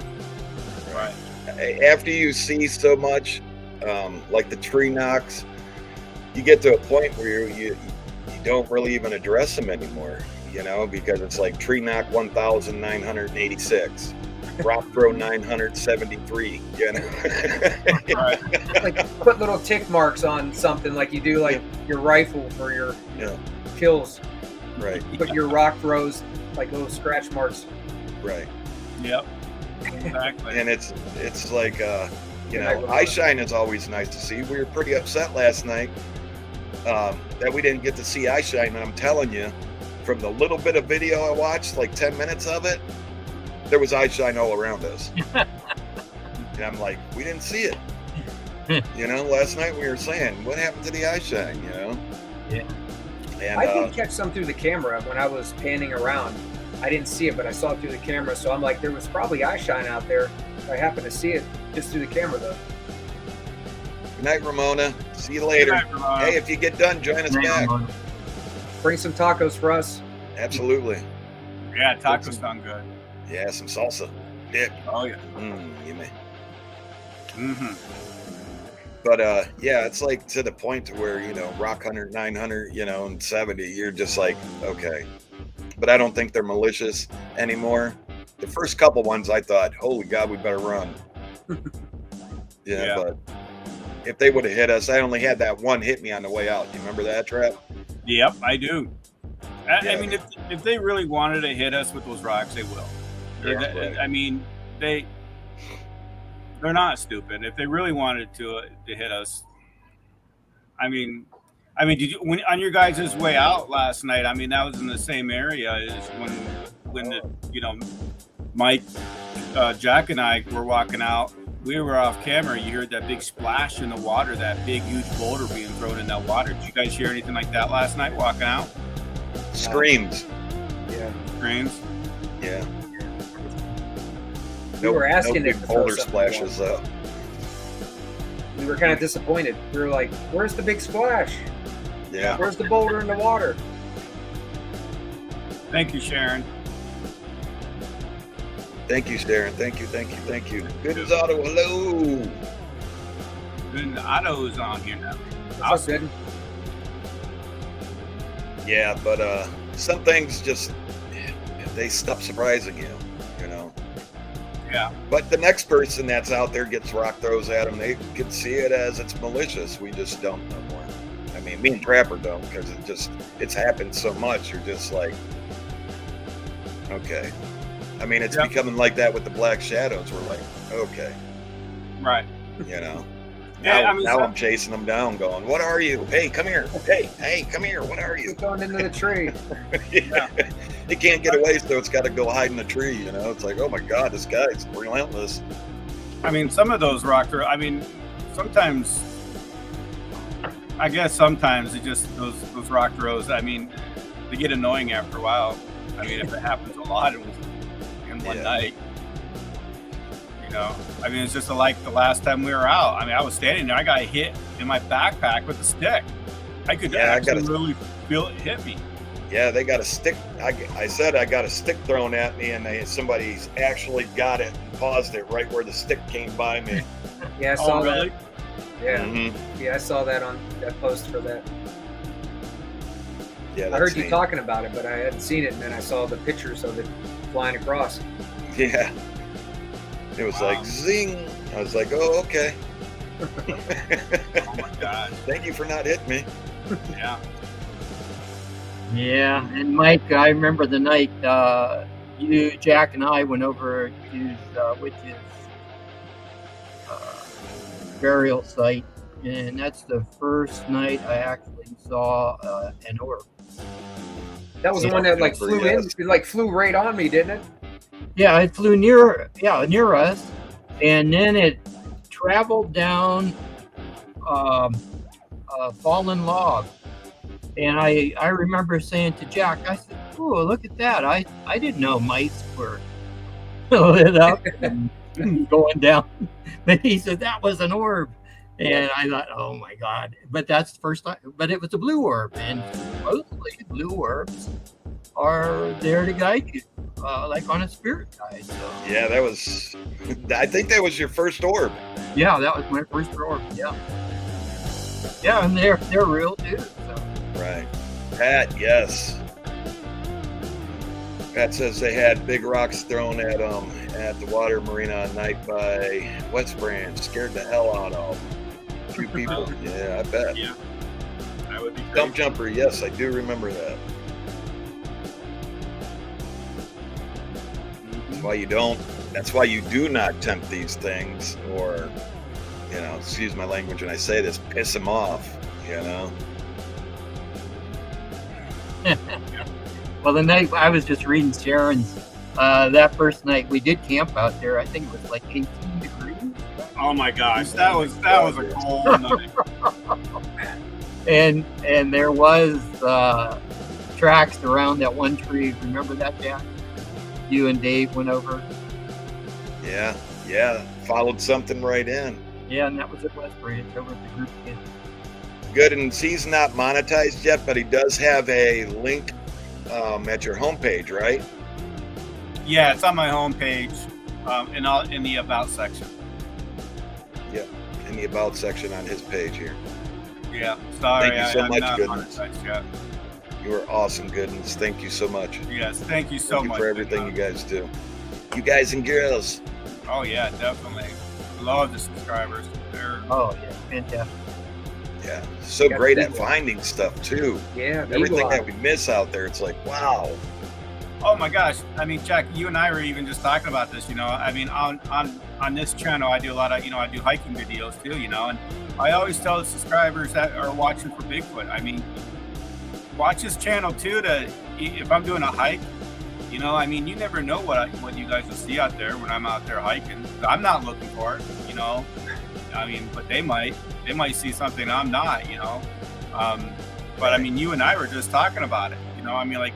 B: Right.
A: After you see so much, like the tree knocks, you get to a point where you don't really even address them anymore, because it's like tree knock 1,986. Rock throw 973,
C: Right. Like put little tick marks on something like you do like your rifle for your kills.
A: Right.
C: Put your rock throws like little scratch marks.
A: Right.
B: Yep. Exactly.
A: And it's like eye shine is always nice to see. We were pretty upset last night that we didn't get to see eye shine, and I'm telling you, from the little bit of video I watched, like 10 minutes of it, there was eye shine all around us. And I'm like, we didn't see it. Last night we were saying, what happened to the eye shine,
D: Yeah.
A: And
C: I did catch some through the camera when I was panning around. I didn't see it, but I saw it through the camera. So I'm like, there was probably eye shine out there. I happened to see it just through the camera, though.
A: Good night, Ramona. See you later.
B: Good night, Ramona.
A: Hey, if you get done, join us back.
C: Bring some tacos for us.
A: Absolutely.
B: Yeah, tacos sound good.
A: Yeah, some salsa. Dip.
B: Oh yeah.
A: You may.
B: Mm-hmm.
A: But yeah, it's like to the point to where, you know, Rock 100, 900, you know, and 70, you're just like, okay. But I don't think they're malicious anymore. The first couple ones I thought, holy God, we better run. Yeah, but if they would have hit us, I only had that one hit me on the way out. You remember that, Trap?
B: Yep, I do.
A: Yeah.
B: I mean, if they really wanted to hit us with those rocks, they will.
A: Yeah, right.
B: I mean, they're not stupid. If they really wanted to hit us, I mean, did you on your guys' way out last night? I mean, that was in the same area as when the, you know, Mike, Jack, and I were walking out. We were off camera. You heard that big splash in the water, that big, huge boulder being thrown in that water. Did you guys hear anything like that last night walking out?
A: Screams.
C: Yeah.
B: Screams?
A: Yeah.
C: We were asking
A: no
C: if
A: big
C: to throw
A: boulder
C: something
A: splashes
C: down.
A: up.
C: We were kind of disappointed. We were like, where's the big splash?
A: Yeah.
C: Where's the boulder in the water?
B: Thank you, Sharon.
A: Thank you, Darren. Thank you. Good as auto. Hello.
B: Good Otto's on here now.
C: That's good.
A: Yeah, but some things just they stop surprising you, you know.
B: Yeah.
A: But the next person that's out there gets rock throws at them, they can see it as it's malicious. We just don't no more. I mean, me and Trapper don't, because it's happened so much. You're just like, okay. I mean, it's becoming like that with the Black Shadows. We're like, okay,
B: Right.
A: you know.
B: Yeah,
A: Now,
B: I mean,
A: now I'm chasing them down, going, "What are you? Hey, come here! Hey, come here! What are you?"
C: Keep going into the tree.
A: Yeah. It can't get away, so it's got to go hide in a tree. You know, it's like, oh my God, this guy's relentless.
B: I mean, some of those rocker. I mean, sometimes. I guess sometimes it just those rock throws. I mean, they get annoying after a while. I mean, if it happens a lot in one night. You know, I mean, it's just like the last time we were out. I mean, I was standing there. I got hit in my backpack with a stick. I could actually really feel it hit me.
A: Yeah, they got a stick. I said I got a stick thrown at me, and somebody's actually got it and paused it right where the stick came by me.
C: Yeah, I saw
B: really?
C: that. Yeah,
A: Mm-hmm.
C: yeah, I saw that on that post for that.
A: Yeah,
C: I heard you talking about it, but I hadn't seen it, and then I saw the pictures of it flying across.
A: Yeah. It was like zing. I was like, oh, okay.
B: Oh my God.
A: Thank you for not hitting me.
B: Yeah.
D: Yeah, and Mike, I remember the night you, Jack, and I went over to his witch's burial site, and that's the first night I actually saw an orb.
C: That was the one that like flew in, it like flew right on me, didn't it?
D: Yeah, it flew near us, and then it traveled down a fallen log. And I remember saying to Jack, I said, "Oh, look at that! I didn't know mice were lit up and going down." But he said that was an orb, and I thought, "Oh my God!" But that's the first time. But it was a blue orb, and supposedly blue orbs are there to guide you, like on a spirit guide. So.
A: Yeah, that was. I think that was your first orb.
D: Yeah, that was my first orb. Yeah. Yeah, and they're real too. So.
A: Right. Pat, yes. Pat says they had big rocks thrown at them at the water marina at night by West Branch. Scared the hell out of a few people. Yeah, I bet.
B: Yeah. That would be great.
A: Dump jumper, yes, I do remember that. That's why you do not tempt these things, or, you know, excuse my language when I say this, piss them off, you know?
D: Well, the night I was just reading Sharon's, that first night we did camp out there. I think it was like 18 degrees.
B: Oh my gosh, that was a cold night.
D: And there was tracks around that one tree. Remember that, Jack? you and Dave went over.
A: Yeah, followed something right in.
D: Yeah, and that was at West Branch over at the group camp.
A: Good, and he's not monetized yet, but he does have a link at your homepage, right?
B: Yeah, it's on my homepage, in the about section.
A: Yeah, in the about section on his page here.
B: Yeah, sorry,
A: Thank you so
B: I'm
A: much,
B: not
A: Goodness.
B: monetized yet.
A: You are awesome, Goodness. Thank you so much.
B: Yes, thank you so
A: Thank you
B: much
A: for everything you guys do. You guys and girls.
B: Oh yeah, definitely. Love the subscribers. They're
D: Oh yeah, fantastic.
A: Yeah, so
C: Got
A: great
C: the
A: at
C: eagle.
A: finding stuff too.
C: Yeah, the
A: Everything
C: eagle
A: that
C: eye.
A: we miss out there, it's like, wow.
B: oh my gosh. I mean, Jack, you and I were even just talking about this, I mean, on this channel I do a lot of, I do hiking videos too, and I always tell the subscribers that are watching for Bigfoot, I mean, watch this channel too if I'm doing a hike, I mean, you never know what you guys will see out there when I'm out there hiking. I'm not looking for it, I mean, but they might see something I'm not, but I mean, you and I were just talking about it, I mean, like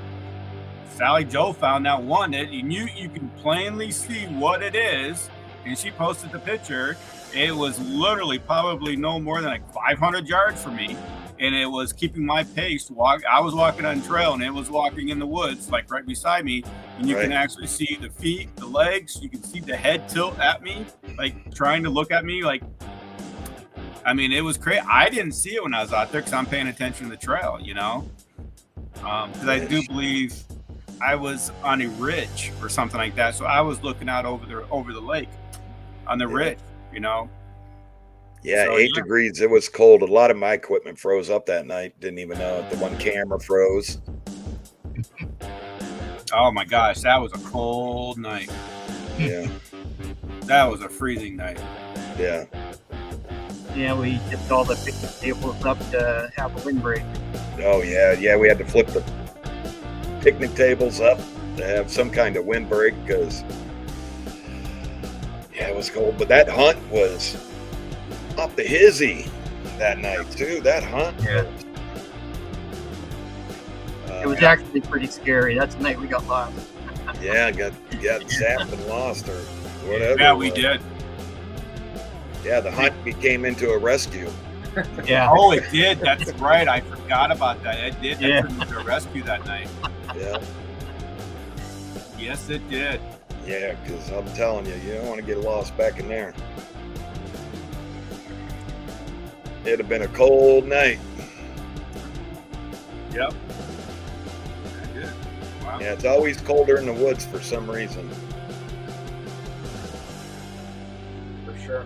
B: Sally Joe found that one that you can plainly see what it is, and she posted the picture. It was literally probably no more than like 500 yards from me, and it was keeping my pace. I was walking on trail, and it was walking in the woods, like right beside me, and you can actually see the feet, the legs. You can see the head tilt at me, like trying to look at me. Like, I mean, it was crazy. I didn't see it when I was out there because I'm paying attention to the trail, because I do believe I was on a ridge or something like that, so I was looking out over the lake on the ridge,
A: Yeah,
B: So,
A: 8 degrees. It was cold. A lot of my equipment froze up that night. Didn't even know it. The one camera froze.
B: Oh my gosh, that was a cold night.
A: Yeah,
B: That was a freezing night.
A: yeah.
D: Yeah, we tipped all the picnic tables up to have a windbreak.
A: Oh yeah. We had to flip the picnic tables up to have some kind of windbreak because it was cold. But that hunt was up the hizzy that night too. That hunt.
D: Yeah. It was actually pretty scary. That's the night we got lost.
A: Yeah, got zapped and lost or whatever.
B: Yeah,
A: it
B: we
A: was.
B: did.
A: Yeah, the hunt became into a rescue.
D: Yeah.
B: Oh, it did. That's right. I forgot about that. It did. That
D: Yeah.
B: turned into a rescue that night.
A: Yeah,
B: Yes, it did.
A: yeah, because I'm telling you, you don't want to get lost back in there. It'd have been a cold night.
B: Yep. It did. Wow.
A: Yeah, it's always colder in the woods for some reason.
C: For sure.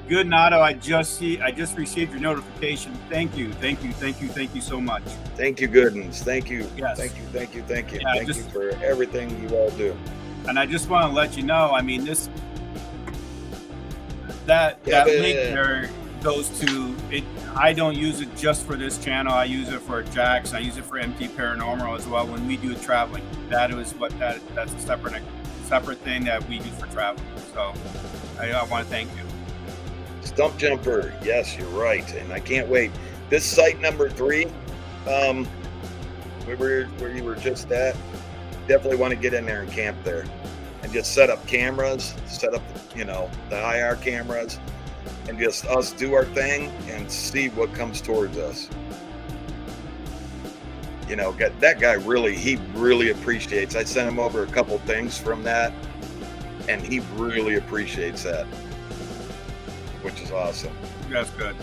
B: Good, Nato. I just received your notification. Thank you so much.
A: Thank you, Goodens. Thank you.
B: Yes.
A: Thank you.
B: Yeah,
A: Thank you for everything you all do.
B: And I just want to let you know, I mean, that link there goes to it. I don't use it just for this channel. I use it for Jack's. I use it for MT Paranormal as well when we do traveling. That's a separate thing that we use for traveling. So I want to thank you.
A: Stump Jumper. Yes, you're right. And I can't wait. This site number 3, where you were just at, definitely want to get in there and camp there. And just set up cameras, set up, the IR cameras, and just us do our thing and see what comes towards us. That guy he really appreciates. I sent him over a couple things from that, and he really appreciates that, which is awesome.
B: That's good.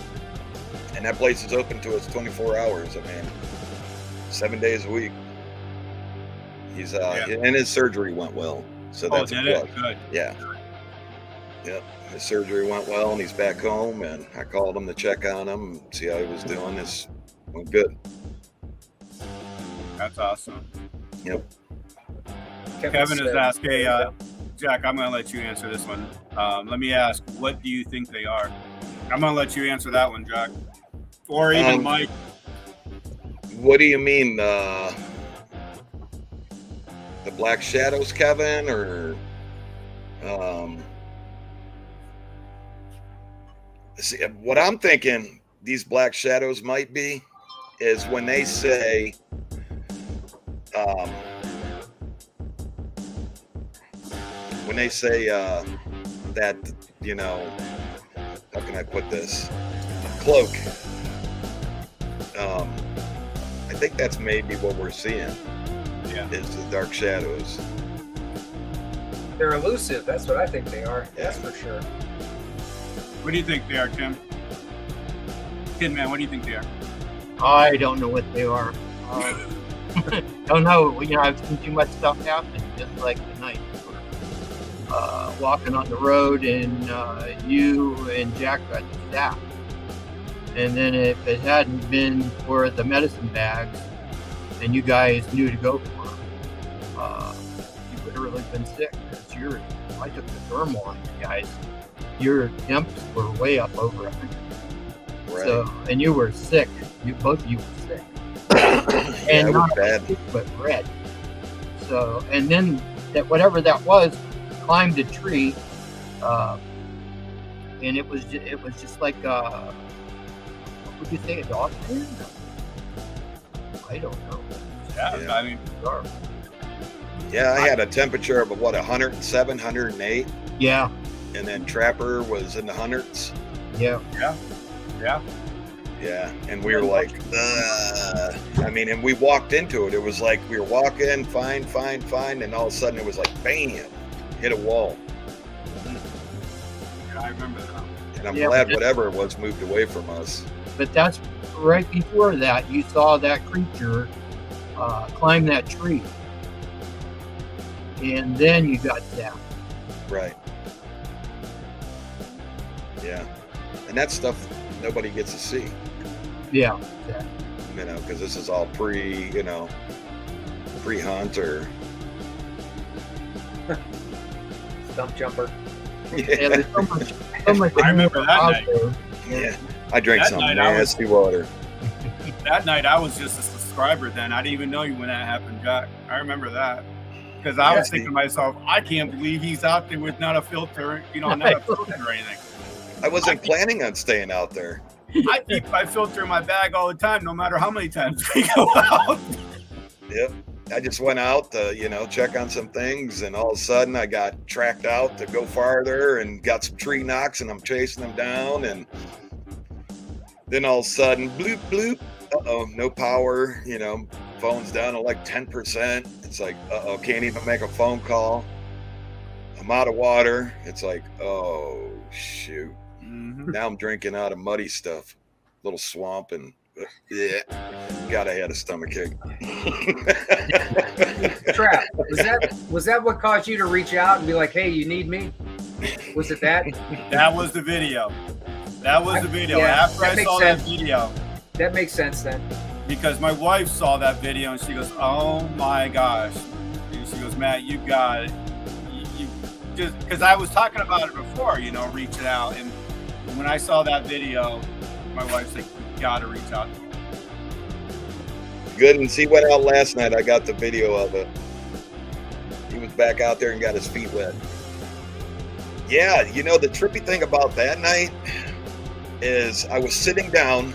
A: And that place is open to us 24 hours. I mean, 7 days a week. He's and his surgery went well, so that's a
B: did
A: plus.
B: it? Good.
A: Yeah. Yep. His surgery went well, and he's back home. And I called him to check on him, and see how he was doing. This went good.
B: That's awesome.
A: Yep.
B: Kevin
C: said-
B: has asked, hey, Jack, I'm going to let you answer this one. Let me ask, what do you think they are? I'm going to let you answer that one, Jack. Or even Mike.
A: What do you mean, the black shadows, Kevin, or see, what I'm thinking these black shadows might be is when they say when they say that, you know, how can I put this? Cloak. I think that's maybe what we're seeing.
B: Yeah.
A: Is the dark shadows.
C: They're elusive. That's what I think they are. That's
A: Yeah.
C: for sure.
B: What do you think they are, Tim? Kid man, what do you think they are?
D: I don't know what they are. Don't know. You know, I've seen too much stuff happen. Just like tonight, walking on the road, and you and Jack got stabbed. And then if it hadn't been for the medicine bags, and you guys knew to go for them, you would have really been sick. Because I took the thermal on you guys. Your temps were way up over 100.
A: Right.
D: So, and you were sick. Both of you were sick.
A: Yeah,
D: And
A: it was
D: not
A: bad.
D: sick, but red. So, and then that whatever that was climbed a tree, and it was just like what would you say, a dog tree? I don't know.
B: Yeah,
A: Yeah.
B: I mean,
D: Dark.
A: Yeah, I had a temperature of what, 107, 108,
D: Yeah,
A: and then Trapper was in the hundreds.
D: yeah.
B: yeah.
A: Yeah, and we were like, ugh. I mean, and we walked into it. It was like we were walking, fine, and all of a sudden it was like, bam, hit a wall.
B: Yeah, I remember that.
A: And I'm
D: Yeah,
A: glad
D: but-
A: whatever it was moved away from us.
D: But that's right before that. You saw that creature climb that tree, and then you got zapped.
A: Right. Yeah. And that stuff nobody gets to see,
D: Yeah,
A: you know, because this is all pre-hunt or.
C: Stump jumper.
D: yeah. There's so much
B: I remember
D: more
B: that
D: out
B: night.
D: there.
A: Yeah. I drank
B: That
A: some
B: night I was-
A: nasty water.
B: That night I was just a subscriber then. I didn't even know you when that happened, Jack. I remember that. Because I was thinking to myself, I can't believe he's out there with not a filter, not a filter or anything.
A: I wasn't planning on staying out there.
B: I keep my filter in my bag all the time, no matter how many times we go out.
A: Yep. I just went out to, check on some things, and all of a sudden I got tracked out to go farther and got some tree knocks, and I'm chasing them down, and then all of a sudden, bloop, bloop, uh-oh, no power, phone's down to like 10%. It's like, uh-oh, can't even make a phone call. I'm out of water. It's like, oh, shoot. Now I'm drinking out of muddy stuff, little swamp, and yeah, God, I had a stomach ache.
C: Trap. Was that what caused you to reach out and be like, "Hey, you need me"? Was it that?
B: That was the video. That was the video.
C: Yeah,
B: After
C: that
B: I
C: makes
B: saw
C: sense.
B: that video,
C: That makes sense then.
B: because my wife saw that video and she goes, "Oh my gosh!" And she goes, "Matt, you got it. You just because I was talking about it before, reaching out, and when I saw that video, my wife's like, "You gotta reach out to him."
A: Good, and he went out last night. I got the video of it. He was back out there and got his feet wet. Yeah, the trippy thing about that night is I was sitting down.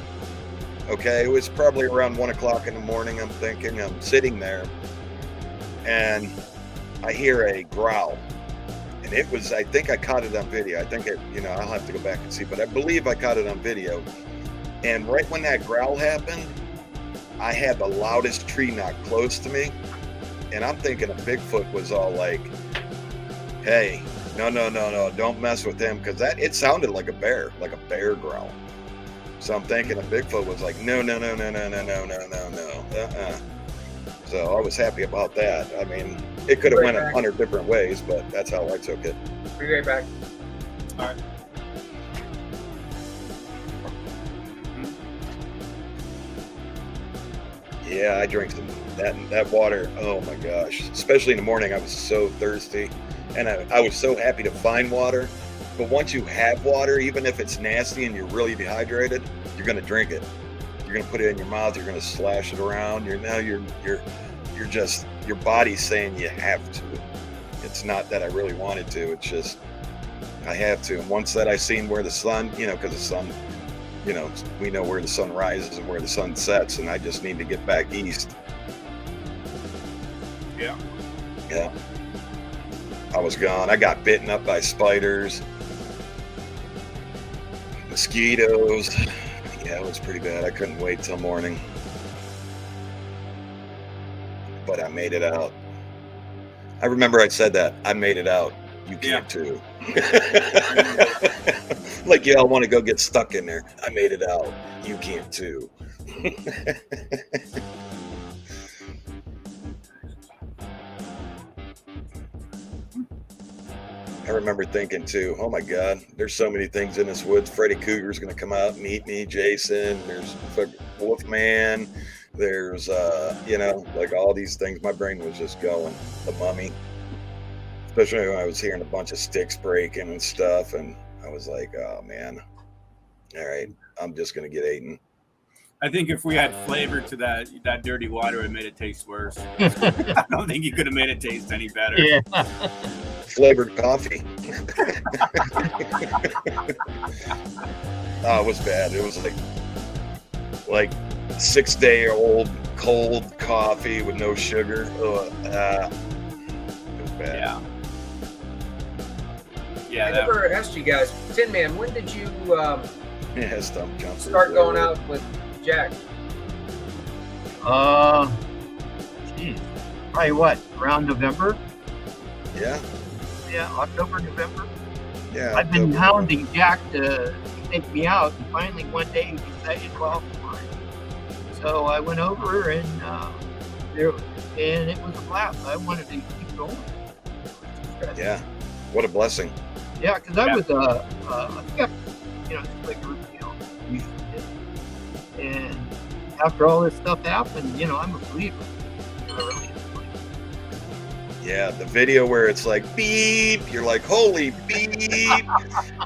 A: Okay, it was probably around 1 o'clock in the morning. I'm thinking, I'm sitting there, and I hear a growl. And it was, I think I caught it on video. I think I'll have to go back and see, but I believe I caught it on video. And right when that growl happened, I had the loudest tree knock close to me. And I'm thinking a Bigfoot was all like, hey, no, don't mess with him. Because it sounded like a bear growl. So I'm thinking a Bigfoot was like, no. So I was happy about that. I mean, it could have went 100 different ways, but that's how I took it.
C: Be right back.
B: All right.
A: Yeah, I drank some that water. Oh my gosh! Especially in the morning, I was so thirsty, and I was so happy to find water. But once you have water, even if it's nasty and you're really dehydrated, you're gonna drink it. You're gonna put it in your mouth. You're gonna slash it around. You're just, your body's saying you have to. It's not that I really wanted to. It's just I have to. And once that I seen where the sun, because the sun, we know where the sun rises and where the sun sets, and I just need to get back east.
B: Yeah.
A: Yeah. I was gone. I got bitten up by spiders, mosquitoes. Yeah, it was pretty bad. I couldn't wait till morning. But I made it out. I remember I said that. I made it out. You can't too. Like y'all want to go get stuck in there. I made it out. You can't too. I remember thinking too, oh my God, there's so many things in this woods. Freddy Cougar's gonna come out and eat me, Jason. There's Wolfman. There's you know, like all these things. My brain was just going. The Mummy. Especially when I was hearing a bunch of sticks breaking and stuff, and I was like, oh man. All right, I'm just gonna get eaten.
B: I think if we had flavor to that dirty water, it made it taste worse. I don't think you could have made it taste any better.
D: Yeah.
A: Flavored coffee. Oh, it was bad. It was like 6-day-old cold coffee with no sugar. It was bad.
B: Yeah.
C: I
B: Yeah.
C: never asked you guys, Tin Man, when did you
A: Yeah, stump jumper.
C: start going out with Jack?
D: Geez. Probably what? Around November?
A: Yeah,
D: Yeah, October, November.
A: yeah.
D: I've been hounding Jack to take me out, and finally one day he decided, well, fine. So I went over, and it was a blast. I wanted to keep going.
A: Yeah, what a blessing.
D: Yeah, because I was a skeptic, just like everybody else usually is. And after all this stuff happened, I'm a believer. I really am a believer.
A: Yeah, the video where it's like beep, you're like, holy beep, beep,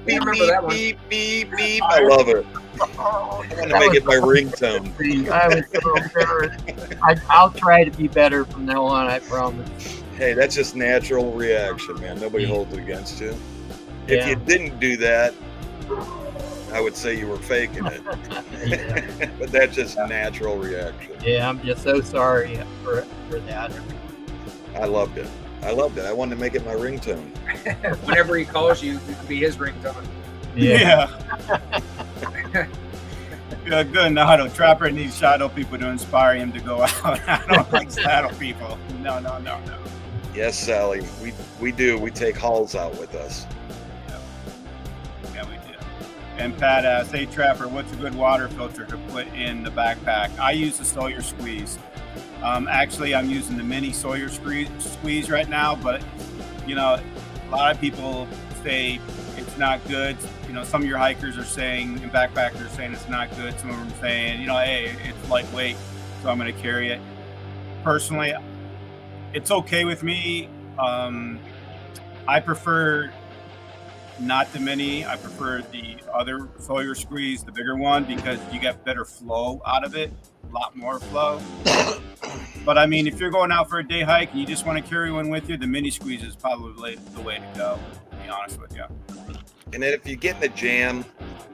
C: remember that one.
A: beep, beep, beep. I love it. I want to make it my ringtone.
D: I was so embarrassed. I'll try to be better from now on, I promise.
A: Hey, that's just natural reaction, man. Nobody holds it against you. If
D: Yeah.
A: you didn't do that, I would say you were faking it. But that's just natural reaction.
D: Yeah, I'm just so sorry for that.
A: I loved it. I wanted to make it my ringtone.
C: Whenever he calls you, you can be his ringtone.
B: Yeah. Yeah, good. No, Trapper needs shadow people to inspire him to go out. I don't like shadow people. No.
A: Yes, Sally, we do. We take Halls out with us.
B: Yeah, we do. And Pat asks, hey, Trapper, what's a good water filter to put in the backpack? I use the Sawyer Squeeze. Actually, I'm using the mini Sawyer Squeeze right now, but, a lot of people say it's not good. Some of your hikers are saying, and backpackers are saying it's not good. Some of them are saying, hey, it's lightweight, so I'm going to carry it. Personally, it's okay with me. I prefer not the mini. I prefer the other Sawyer Squeeze, the bigger one, because you get better flow out of it, a lot more flow. But I mean, if you're going out for a day hike and you just want to carry one with you, the mini squeeze is probably the way to go, to be honest with you.
A: And then if you get in a jam,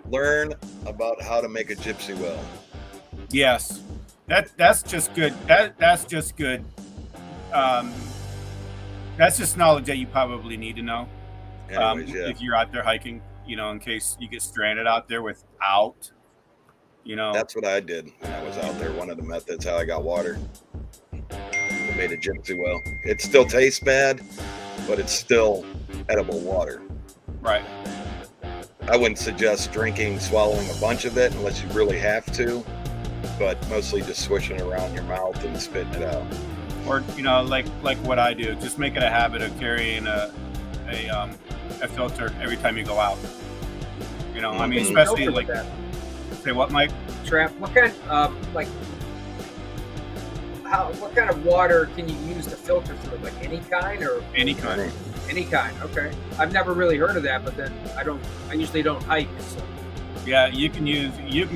A: learn about how to make a gypsy well.
B: Yes, that's just good. That's just good. That's just knowledge that you probably need to know.
A: Anyways, yeah.
B: If you're out there hiking, in case you get stranded out there without,
A: That's what I did when I was out there. One of the methods how I got water. I made a gypsy well. It still tastes bad, but it's still edible water.
B: Right.
A: I wouldn't suggest swallowing a bunch of it unless you really have to, but mostly just swishing it around your mouth and spitting it out.
B: Or like what I do, just make it a habit of carrying a filter every time you go out. I mean, especially
C: Filter
B: like
C: with that.
B: Say what, Mike?
C: Trap. What kind what kind of water can you use to filter through? Like any kind or
B: Any kind.
C: any kind? Okay. I've never really heard of that, but then I usually don't hike. So.
B: Yeah, you can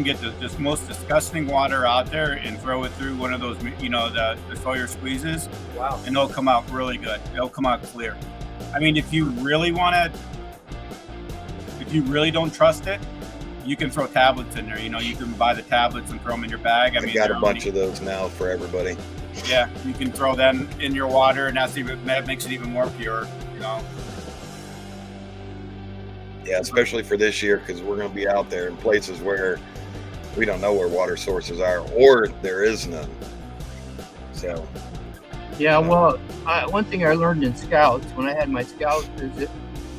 B: get this most disgusting water out there and throw it through one of those, the Sawyer squeezes.
C: Wow.
B: And it'll come out really good. It'll come out clear. I mean, if you really don't trust it, you can throw tablets in there. You can buy the tablets and throw them in your bag. I mean,
A: got a bunch of those now for everybody.
B: Yeah, you can throw them in your water, and that makes it even more pure. know.
A: Yeah, especially for this year, because we're going to be out there in places where we don't know where water sources are, or there is none. So,
D: Yeah, well, one thing I learned in Scouts, when I had my Scouts, is if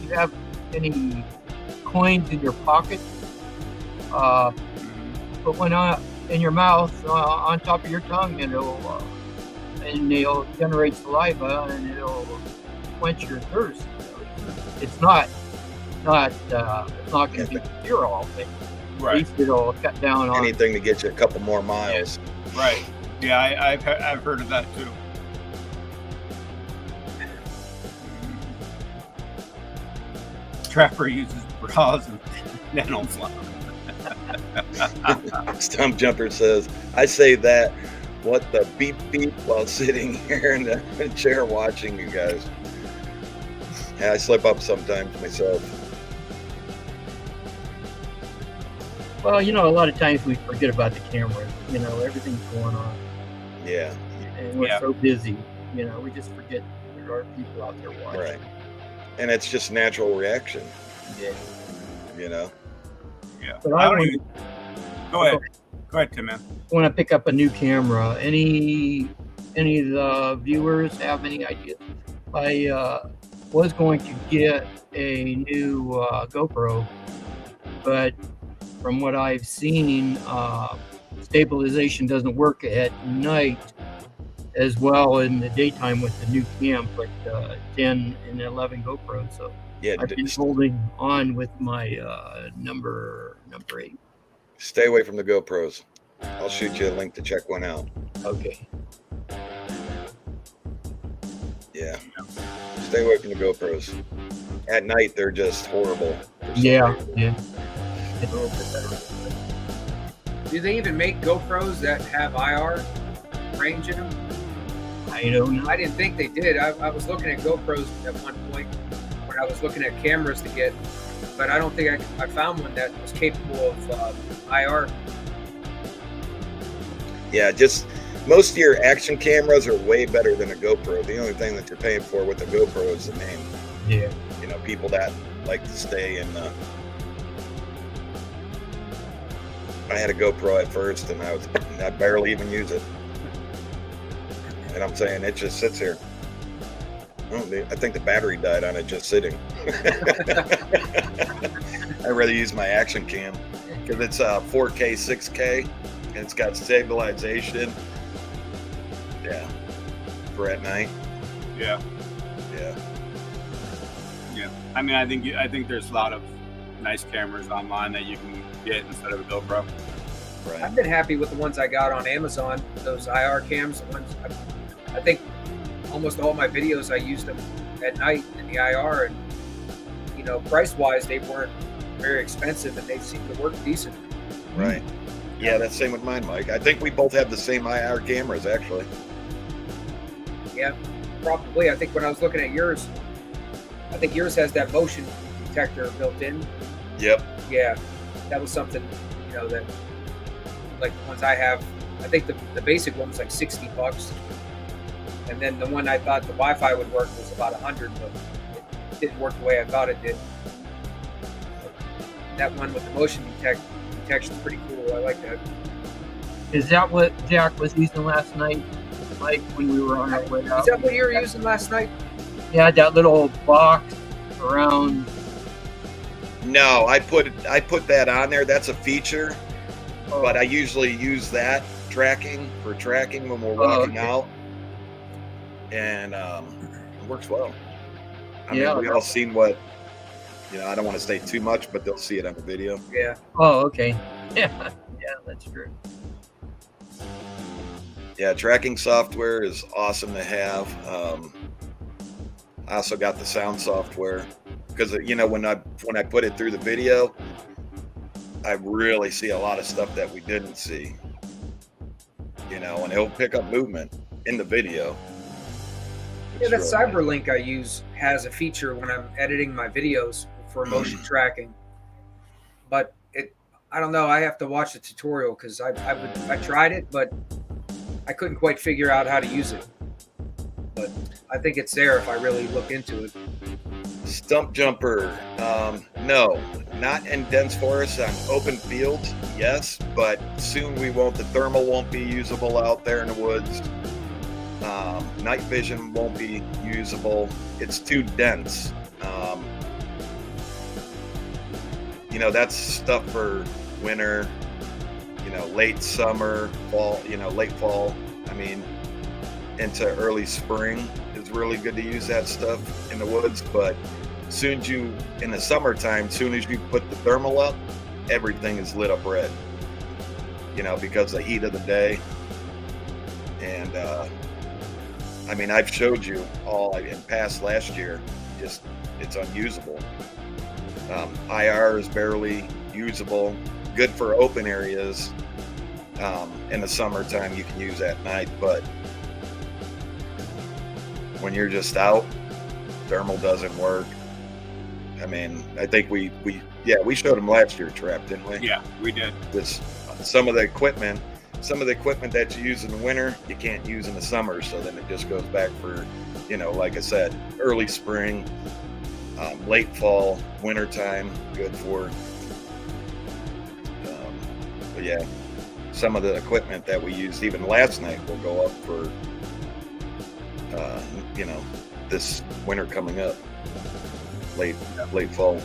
D: you have any coins in your pocket, put one in your mouth on top of your tongue, and it'll generate saliva, and it'll quench your thirst. It's not going to be cure all, but at least it'll cut down on
A: anything to get you a couple more miles.
B: Right. Yeah, I've heard of that too. Trapper uses bras and nanoflow.
A: Stump Jumper says, I say that, what the beep beep, while sitting here in the chair watching you guys. Yeah, I slip up sometimes myself.
D: Well, a lot of times we forget about the cameras. Everything's going on.
A: Yeah.
D: And we're so busy. We just forget there are people out there watching.
A: Right. And it's just natural reaction.
D: Yeah.
B: Yeah.
D: But I want
B: Go ahead, Tim, man.
D: to pick up a new camera. Any of the viewers have any ideas? I was going to get a new GoPro, but from what I've seen, stabilization doesn't work at night as well in the daytime with the new cam, but 10 and 11 GoPro. So
A: Yeah,
D: I've been holding on with my number 8.
A: Stay away from the GoPros. I'll shoot you a link to check one out.
D: Okay.
A: Yeah. Stay away from the GoPros. At night, they're just horrible.
D: Yeah. It's a little bit better.
C: Do they even make GoPros that have IR range in them?
D: I don't know.
C: I didn't think they did. I was looking at GoPros at one point when I was looking at cameras to get, but I don't think I found one that was capable of IR.
A: Yeah, just most of your action cameras are way better than a GoPro. The only thing that you're paying for with a GoPro is the name.
D: Yeah.
A: People that like to stay in I had a GoPro at first, and I barely even use it. And I'm saying it just sits here. I think the battery died on it just sitting. I'd rather use my action cam because it's 4K, 6K, and it's got stabilization. Yeah, for at night.
B: Yeah.
A: Yeah.
B: I mean, I think there's a lot of nice cameras online that you can get instead of a GoPro.
A: Right.
C: I've been happy with the ones I got on Amazon, those IR cams. The ones I think almost all my videos I used them at night in the IR, and price-wise they weren't very expensive, and they seemed to work decent.
A: Right. Yeah, that's same with mine, Mike. I think we both have the same IR cameras, actually.
C: Yeah, probably. I think when I was looking at yours, I think yours has that motion detector built in.
A: Yep.
C: Yeah, that was something, that like the ones I have. I think the basic one was like $60, and then the one I thought the Wi-Fi would work was about $100, but it didn't work the way I thought it did. That one with the motion detection is pretty cool. I like that.
D: Is that what Jack was using last night, Mike, when we were on our way out?
C: Is that what you were using last night?
D: Yeah, that little box around.
A: No, I put that on there. That's a feature, but I usually use that for tracking when we're walking out, and it works well. I mean, we all seen what. I don't want to say too much, but they'll see it on the video.
C: Yeah.
D: Oh, okay. Yeah, that's true.
A: Yeah, tracking software is awesome to have. I also got the sound software because when I put it through the video, I really see a lot of stuff that we didn't see. And it'll pick up movement in the video.
C: Yeah, that Cyberlink I use has a feature when I'm editing my videos for motion tracking, but I don't know. I have to watch the tutorial because I tried it, but I couldn't quite figure out how to use it. But I think it's there if I really look into it.
A: Stump jumper, no, not in dense forests. On open fields, yes, but soon we won't. The thermal won't be usable out there in the woods. Night vision won't be usable. It's too dense. You know, that's stuff for winter, you know, late summer, fall, you know, late fall. I mean, into early spring is really good to use that stuff in the woods. But soon as you, in the summertime, soon as you put the thermal up, everything is lit up red, you know, because of the heat of the day. And, I mean, I've showed you all in past last year, just it's unusable. IR is barely usable, good for open areas. In the summertime, you can use at night, but when you're just out, thermal doesn't work. I mean, I think we showed them last year, Trap, didn't we?
B: Yeah, we did.
A: This, some of the equipment that you use in the winter, you can't use in the summer. So then it just goes back for, you know, like I said, early spring, late fall, winter time, good for. But yeah, some of the equipment that we used even last night will go up for, you know, this winter coming up, late fall.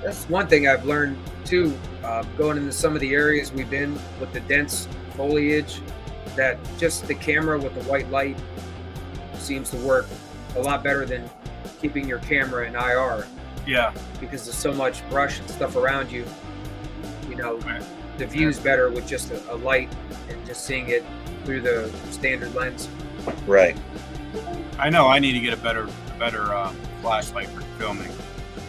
C: That's one thing I've learned too, going into some of the areas we've been with the dense foliage, that just the camera with the white light seems to work a lot better than keeping your camera in IR.
B: Yeah.
C: Because there's so much brush and stuff around you. You know,
B: Right.
C: the view's better with just a light and just seeing it through the standard lens.
A: Right.
B: I know I need to get a better flashlight for filming.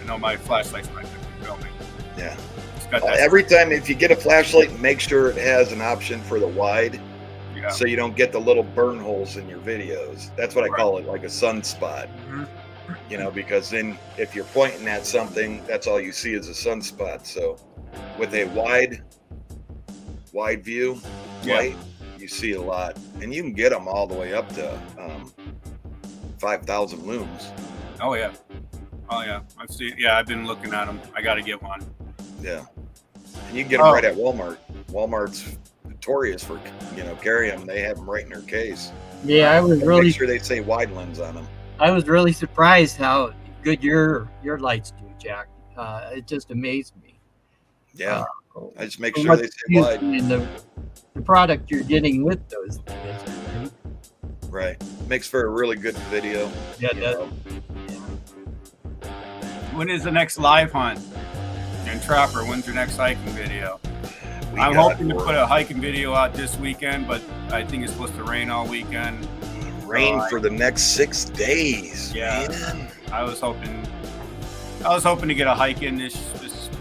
B: I know my flashlight's not good for filming.
A: Yeah.
B: It's got that.
A: Every time, if you get a flashlight, make sure it has an option for the wide,
B: Yeah.
A: so you don't get the little burn holes in your videos. That's what I call it, like a sunspot.
C: Mhm.
A: You know, because then if you're pointing at something, that's all you see is a sunspot. So with a wide view light, you see a lot, and you can get them all the way up to 5,000 looms.
B: Oh yeah. I've seen. Yeah, I've been looking at them. I got to get one.
A: Yeah, and you can get them right at Walmart. Walmart's notorious for, you know, carrying them. They have them right in their case.
D: Yeah, I was
A: And
D: really
A: make sure they say wide lens on them.
D: I was really surprised how good your lights do, Jack. It just amazed me.
A: Yeah, I just make
D: For
A: sure
D: what
A: they say
D: you're
A: wide.
D: using and the product you're getting with those things, right?
A: Right, makes for a really good video.
D: Yeah, it
A: you
D: does.
A: know.
B: When is the next live hunt? And Trapper, when's your next hiking video?
A: We
B: I'm
A: got
B: hoping to put a hiking video out this weekend, but I think it's supposed to rain all weekend.
A: rain for the next 6 days.
B: Yeah.
A: Man.
B: I was hoping to get a hike in this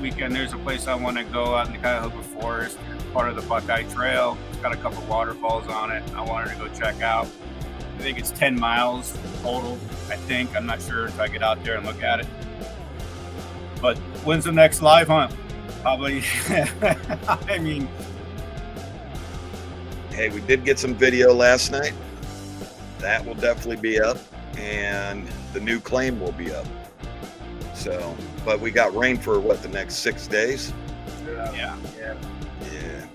B: weekend. There's a place I want to go out in the Cuyahoga Forest, part of the Buckeye Trail. It's got a couple waterfalls on it. I wanted to go check out. I think it's 10 miles total. I think. I'm not sure until I get out there and look at it. But when's the next live hunt? Probably. I mean,
A: Hey, we did get some video last night. That will definitely be up, and the new claim will be up. So, but we got rain for what, the next 6 days?
B: yeah.
A: Yeah.
B: Yeah.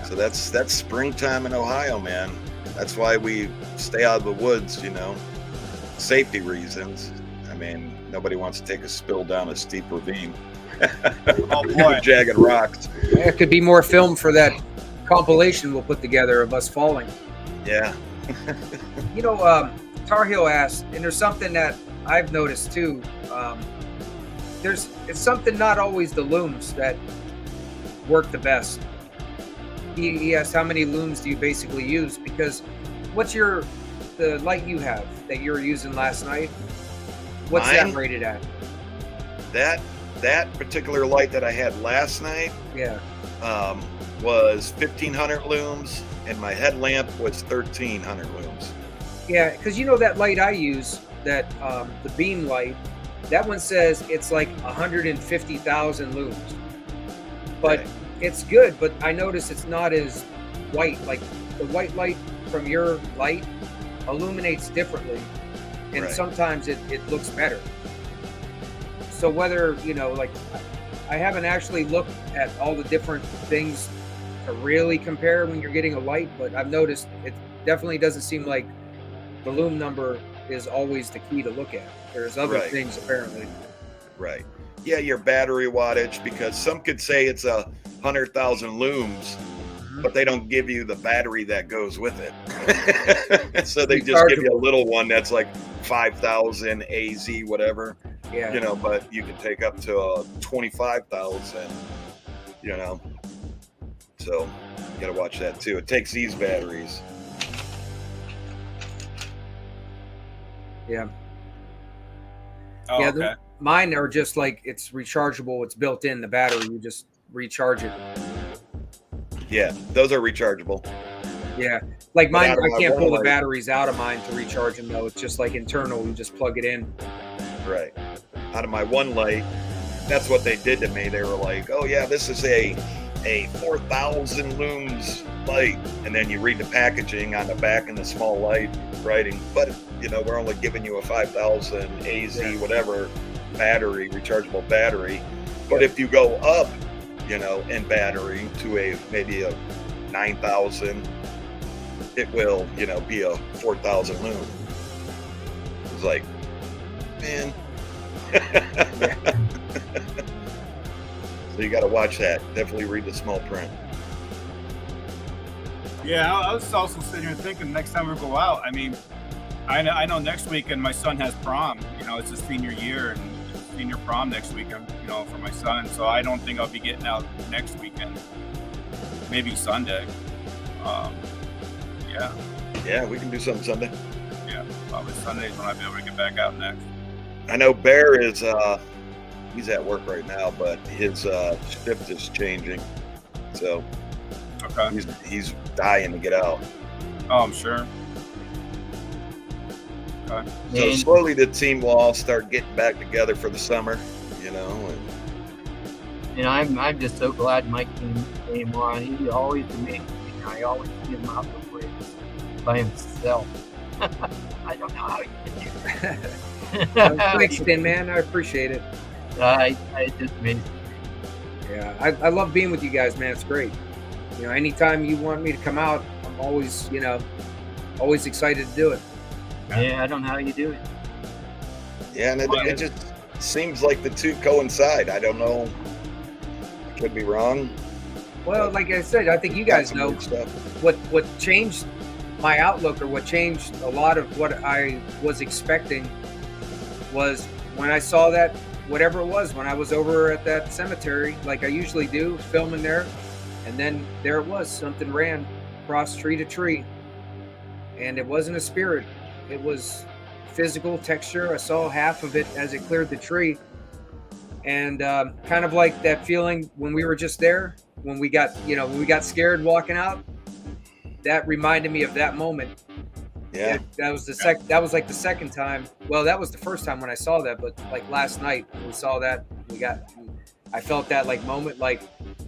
A: So that's springtime in Ohio, man. That's why we stay out of the woods, you know, safety reasons. I mean, nobody wants to take a spill down a steep ravine.
B: Oh boy.
A: Jagged rocks.
C: It could be more film for that compilation we'll put together of us falling.
A: Yeah.
C: You know, Tar Heel asked, and there's something that I've noticed too. It's something, not always the looms that work the best. He asked, how many looms do you basically use? Because what's the light you have that you were using last night? What's
A: Mine?
C: that rated at?
A: That particular light that I had last night
C: Yeah.
A: was 1,500 looms, and my headlamp was 1,300 looms.
C: Yeah, because you know that light I use, that the beam light, that one says it's like 150,000 looms. But
A: Okay.
C: it's good, but I notice it's not as white. Like the white light from your light illuminates differently. and
A: Right.
C: sometimes it looks better. So whether, like, I haven't actually looked at all the different things to really compare when you're getting a light, but I've noticed it definitely doesn't seem like the lume number is always the key to look at. There's other
A: Right.
C: things apparently.
A: Right. Yeah, your battery wattage, because some could say it's 100,000 looms, but they don't give you the battery that goes with it. So they just give you a little one that's like 5,000 AZ, whatever,
C: Yeah.
A: but you can take up to 25,000, So you got to watch that too. It takes these batteries.
C: Yeah.
B: Oh,
C: Yeah,
B: okay.
C: Mine are just like, it's rechargeable. It's built in the battery. You just recharge it.
A: Yeah, those are rechargeable.
C: Yeah. Like
A: But
C: mine,
A: out of
C: I
A: my
C: can't
A: one
C: pull the
A: light-
C: batteries out of mine to recharge them though. It's just like internal. You just plug it in.
A: Right. Out of my one light, that's what they did to me. They were like, "Oh yeah, this is a 4,000 looms light," and then you read the packaging on the back in the small light writing, but we're only giving you a 5,000 AZ whatever battery, rechargeable battery. But if you go up, in battery to maybe a 9,000, it will, be a 4,000 loom. It's like, man. So you got to watch that. Definitely read the small print.
B: Yeah, I was also sitting here thinking next time we go out. I mean, I know next weekend my son has prom. It's his senior year and senior prom next weekend. For my son, so I don't think I'll be getting out next weekend. Maybe Sunday. Yeah.
A: Yeah, we can do something Sunday.
B: Yeah, probably Sunday's when I'll be able to get back out next.
A: I know Bear is he's at work right now, but his shift is changing, so
B: Okay.
A: he's dying to get out.
B: Oh, I'm sure. Okay.
A: So
D: And-
A: slowly the team will all start getting back together for the summer,
D: And I'm just so glad Mike came on. He always amazed me. I always see him out the way by himself. I don't know how he can do that.
C: Thanks, Tin Man. I appreciate it.
D: I just amazed me.
C: Yeah, I love being with you guys, man. It's great. Anytime you want me to come out, I'm always, always excited to do it.
D: Yeah, I don't know how you do it.
A: Yeah, and it just seems like the two coincide. I don't know. I could be wrong.
C: Well, like I said, I think you guys
A: Some
C: know
A: weird stuff.
C: what changed my outlook, or what changed a lot of what I was expecting, was when I saw that, whatever it was, when I was over at that cemetery, like I usually do, filming there, and then there it was, something ran across tree to tree, and it wasn't a spirit, it was physical texture. I saw half of it as it cleared the tree, and kind of like that feeling when we were just there, when we got scared walking out. That reminded me of that moment.
A: Yeah.
C: That was that was like the second time. Well, that was the first time when I saw that, but like last night when we saw that, I felt that like moment, like,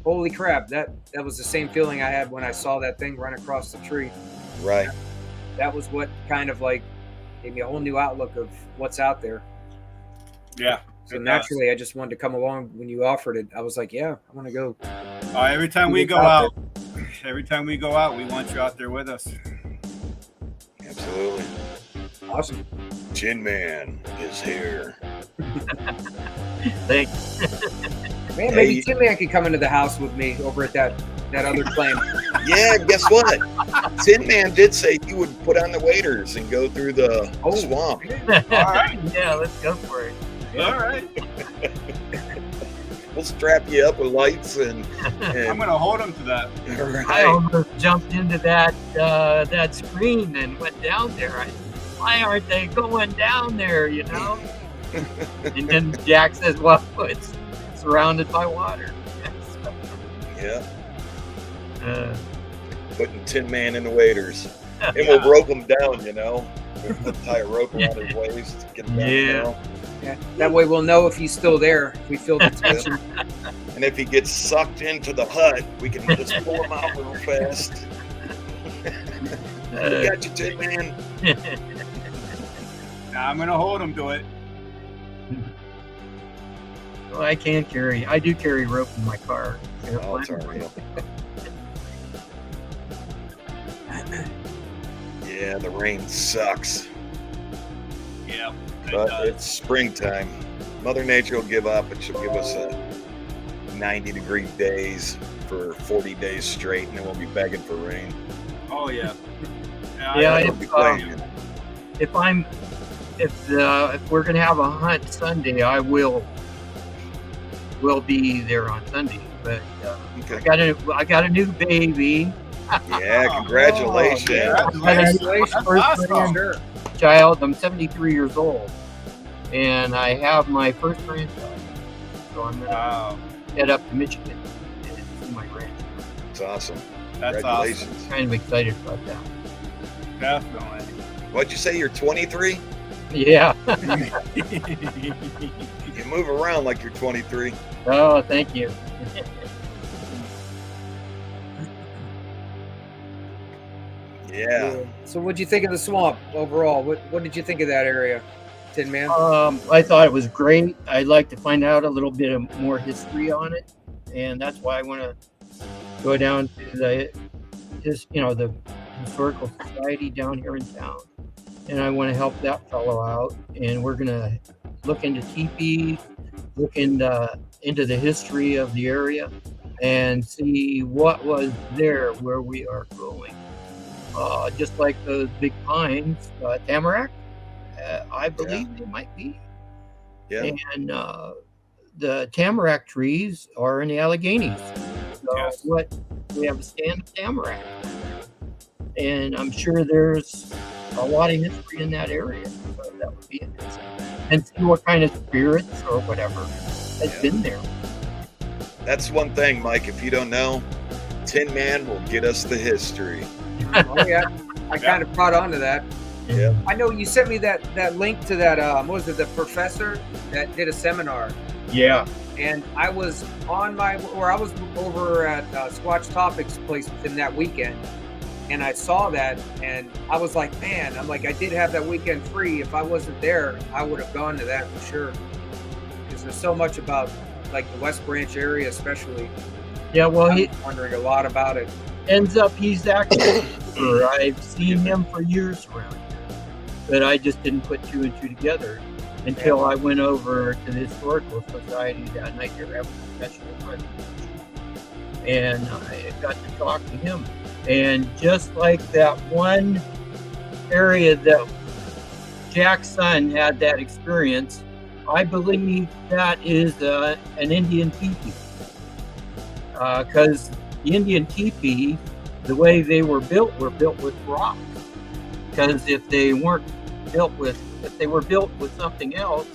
C: holy crap, that was the same feeling I had when I saw that thing run across the tree.
A: Right.
C: That was what kind of like gave me a whole new outlook of what's out there.
B: Yeah.
C: So naturally, I just wanted to come along when you offered it. I was like, yeah, I want to go.
B: Every time we go out, we want you out there with us.
A: Absolutely.
C: Awesome.
A: Tin Man is here.
D: Thanks.
C: Man,
A: Hey.
C: maybe Tim Man could come into the house with me over at that other claim.
A: Yeah, guess what? Tin Man did say he would put on the waders and go through the swamp.
B: All right.
D: Yeah, let's go for it.
B: All right.
A: We'll strap you up with lights and
B: I'm gonna hold him to that.
D: I almost jumped into that screen and went down there. Why aren't they going down there? And then Jack says, "Well, it's surrounded by water."
A: Yeah,
D: Uh,
A: putting Tin Man in the waders. And we'll rope him down, We'll tie a rope around his waist. Get him down.
D: Yeah.
C: Yeah. That way we'll know if he's still there. If we feel the tension.
A: And if he gets sucked into the hut, we can just pull him out real fast. We got you, Tin Man.
B: I'm gonna hold him to it.
D: Well, I do carry rope in my car.
A: Oh, it's unreal. Yeah, the rain sucks.
B: Yeah,
A: But it's springtime. Mother Nature will give up and she'll give us a 90-degree days for 40 days straight, and then we'll be begging for rain.
B: Oh yeah.
D: Yeah,
A: It'll be playing.
D: if we're gonna have a hunt Sunday, I will be there on Sunday. But
A: Okay.
D: I got a new baby.
A: Yeah, congratulations.
C: Congratulations.
B: That's awesome.
C: Sure.
D: Child. I'm 73 years old, and I have my first grandchild. So I'm gonna head up to Michigan and see my grandchild.
A: It's awesome.
B: That's
A: Congratulations.
B: awesome.
D: Kind of excited about that.
B: Definitely.
A: What'd you say? You're 23?
D: Yeah.
A: You move around like you're 23.
D: Oh, thank you.
A: Yeah.
C: So what'd you think of the swamp overall? What did you think of that area, Tin Man?
D: I thought it was great. I'd like to find out a little bit of more history on it, and that's why I want to go down to the historical society down here in town, and I want to help that fellow out. And we're gonna look into teepees, look into the history of the area, and see what was there where we are growing. Just like those big pines, tamarack, I believe they might be.
A: Yeah.
D: And the tamarack trees are in the Alleghenies. So
B: Yes.
D: we have a stand of tamarack. And I'm sure there's a lot of history in that area. So that would be interesting. And see what kind of spirits or whatever has been there.
A: That's one thing, Mike. If you don't know, Tin Man will get us the history.
C: Oh yeah, I kind of caught on to that.
A: Yeah.
C: I know you sent me that link to that. What was it? The professor that did a seminar,
D: Yeah.
C: and I was I was over at Squatch Topics place within that weekend, and I saw that, and I was like, man, I'm like, I did have that weekend free. If I wasn't there, I would have gone to that for sure, because there's so much about like the West Branch area, especially.
D: Yeah, well,
C: I'm
D: he
C: wondering a lot about it.
D: ends up he's actually I've seen him for years around here, but I just didn't put two and two together until I went over to the Historical Society that night. They were having a special presentation, and I got to talk to him. And just like that one area that Jack's son had that experience, I believe that is an Indian teepee. Because the Indian teepee, the way they were built with rocks. Because if they were built with something else,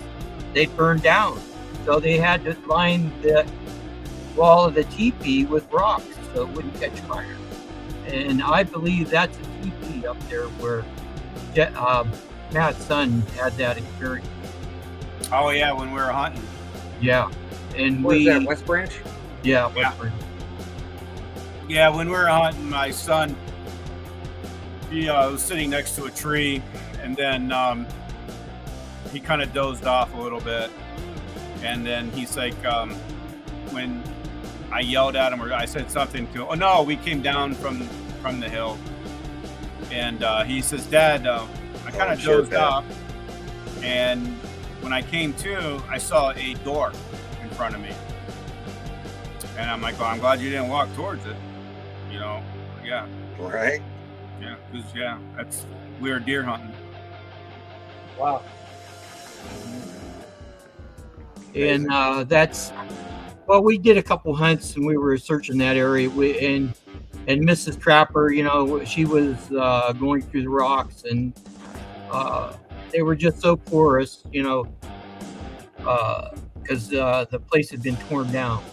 D: they'd burn down. So they had to line the wall of the teepee with rocks so it wouldn't catch fire. And I believe that's a teepee up there where Matt's son had that experience.
B: Oh yeah, when we were hunting.
D: Yeah, and
C: What is that, West Branch?
D: Yeah.
B: Yeah, when we were hunting, my son, he was sitting next to a tree, and then he kind of dozed off a little bit, and then he's like, when I yelled at him or I said something to him, oh no, we came down from the hill, and he says, Dad, I kind of dozed off, and when I came to, I saw a door in front of me. And I'm like, well, I'm glad you didn't walk towards it. You know, yeah.
A: Right?
B: Yeah, because, we were deer hunting.
C: Wow.
D: And we did a couple hunts and we were searching that area. And Mrs. Trapper, she was going through the rocks, and they were just so porous, because the place had been torn down.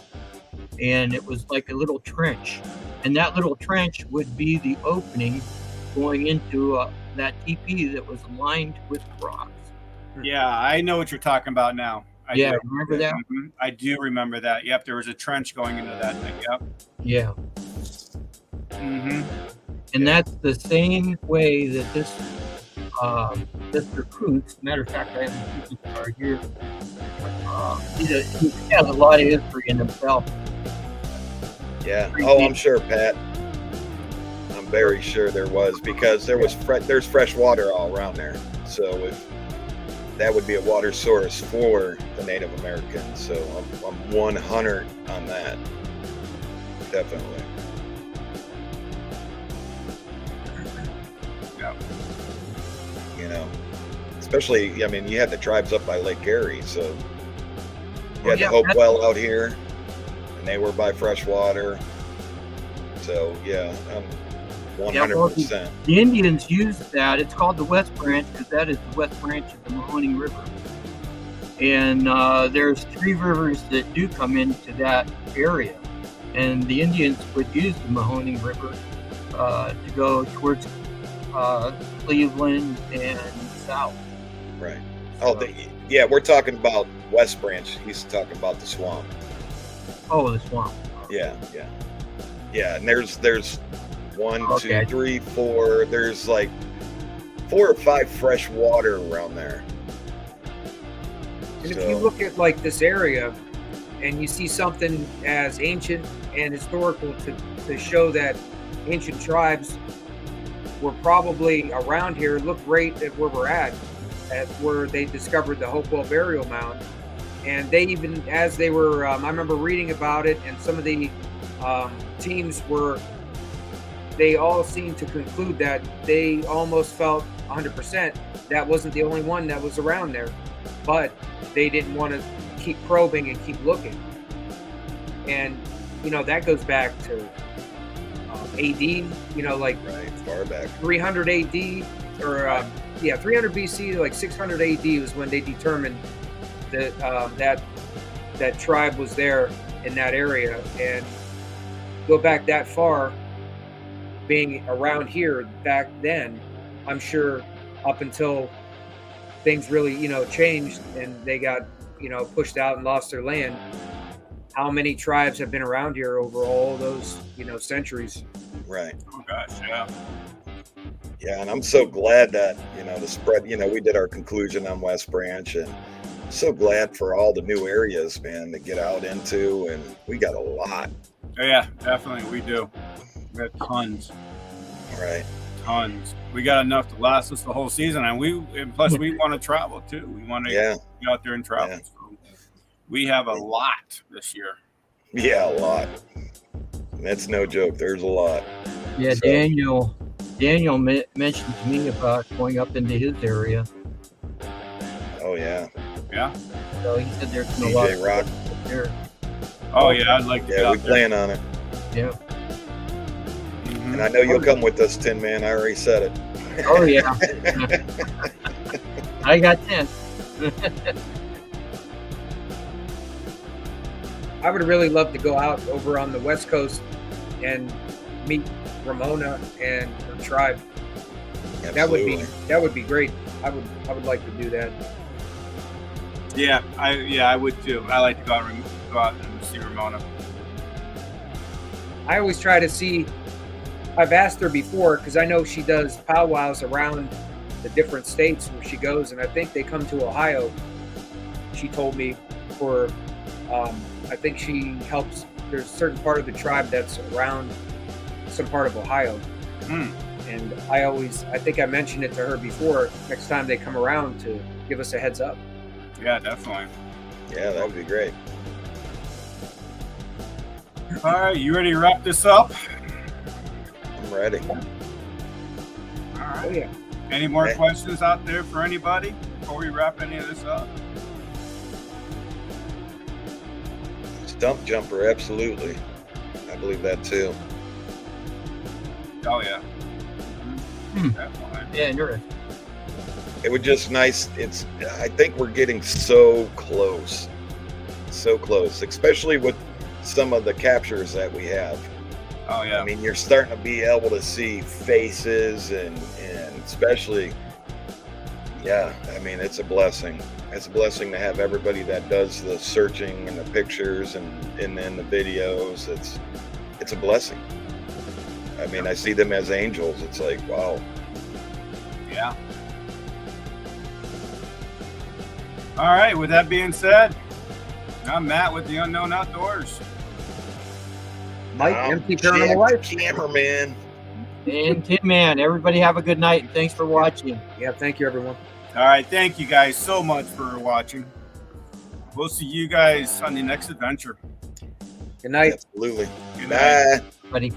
D: And it was like a little trench, and that little trench would be the opening going into that teepee that was lined with rocks.
B: Yeah, I know what you're talking about now. I do.
D: Remember that?
B: Mm-hmm. I do remember that. Yep, there was a trench going into that thing. Yep.
D: Yeah.
B: Mm-hmm.
D: And that's the same way that this Mr. Kuntz. Matter of fact, I have a business card here. He has a lot of history in himself.
A: Yeah. Oh, I'm sure, Pat. I'm very sure there was, because there's fresh water all around there. So if that would be a water source for the Native Americans. So I'm 100 on that. Definitely.
B: Yeah.
A: You know, especially, I mean, you had the tribes up by Lake Erie, so you had the Hopewell out here, and they were by fresh water. So yeah, 100%.
D: The Indians used that. It's called the West Branch because that is the West Branch of the Mahoning River. And there's 3 rivers that do come into that area. And the Indians would use the Mahoning River to go towards Cleveland and south.
A: Right. Oh, yeah, we're talking about West Branch. He's talking about the swamp.
D: Oh, the swamp.
A: Yeah. And there's 1, 2, 3, 4. There's like 4 or 5 fresh water around there.
C: And if you look at like this area and you see something as ancient and historical to show that ancient tribes were probably around here, look right at where we're at where they discovered the Hopewell burial mound. And they even, as they were, I remember reading about it, and some of the teams they all seemed to conclude that they almost felt 100% that wasn't the only one that was around there, but they didn't want to keep probing and keep looking. And that goes back to AD, like
A: right, far back,
C: 300 AD, or 300 BC to like 600 AD was when they determined that that tribe was there in that area. And go back that far, being around here back then, I'm sure up until things really changed and they got pushed out and lost their land, how many tribes have been around here over all those centuries?
A: Right.
B: Oh gosh, yeah.
A: Yeah, and I'm so glad that the spread. We did our conclusion on West Branch, and I'm so glad for all the new areas, man, to get out into, and we got a lot.
B: Oh, yeah, definitely we do. We got tons.
A: Right.
B: Tons. We got enough to last us the whole season, and plus we want to travel too. We want to get out there and travel.
A: Yeah.
B: So we have a lot this year.
A: Yeah, a lot. That's no joke. There's a lot.
D: Yeah, so. Daniel mentioned to me about going up into his area.
A: Oh yeah.
B: Yeah.
D: So he said there's no
A: DJ Rock
D: there.
B: Oh yeah, I'd like to.
A: Yeah, we plan on it.
D: Yeah.
B: Mm-hmm.
A: And I know you'll come with us, Tin Man. I already said it.
D: Oh yeah. I got 10.
C: I would really love to go out over on the West Coast and meet Ramona and her tribe.
A: Absolutely.
C: That would be great. I would like to do that.
B: Yeah, I would too. I like to go out and see Ramona.
C: I always try to see. I've asked her before because I know she does powwows around the different states where she goes, and I think they come to Ohio. She told me for. I think she helps. There's a certain part of the tribe that's around some part of Ohio. And I think I mentioned it to her before, next time they come around to give us a heads up.
B: Yeah, definitely.
A: Yeah, that would be great.
B: All right, you ready to wrap this up?
A: I'm ready.
B: All right.
C: Oh yeah.
B: Any more questions out there for anybody before we wrap any of this up?
A: Stump jumper, absolutely. I believe that too.
B: Oh yeah.
D: Definitely. Yeah, interesting.
A: It was just nice. I think we're getting so close, especially with some of the captures that we have.
B: Oh yeah.
A: I mean, you're starting to be able to see faces and especially, yeah. I mean, it's a blessing. It's a blessing to have everybody that does the searching and the pictures and then the videos. It's a blessing. I mean, I see them as angels. It's like, wow.
B: Yeah. All right. With that being said, I'm Matt with the Unknown Outdoors.
C: Mike,
A: I'm
C: MT
A: Jack,
C: Paranormal Life.
A: cameraman.
D: And Tim, man, everybody have a good night and thanks for watching.
C: Yeah, thank you, everyone.
B: All right. Thank you guys so much for watching. We'll see you guys on the next adventure.
C: Good night.
A: Absolutely.
B: Good night.
A: Bye.
D: Buddy.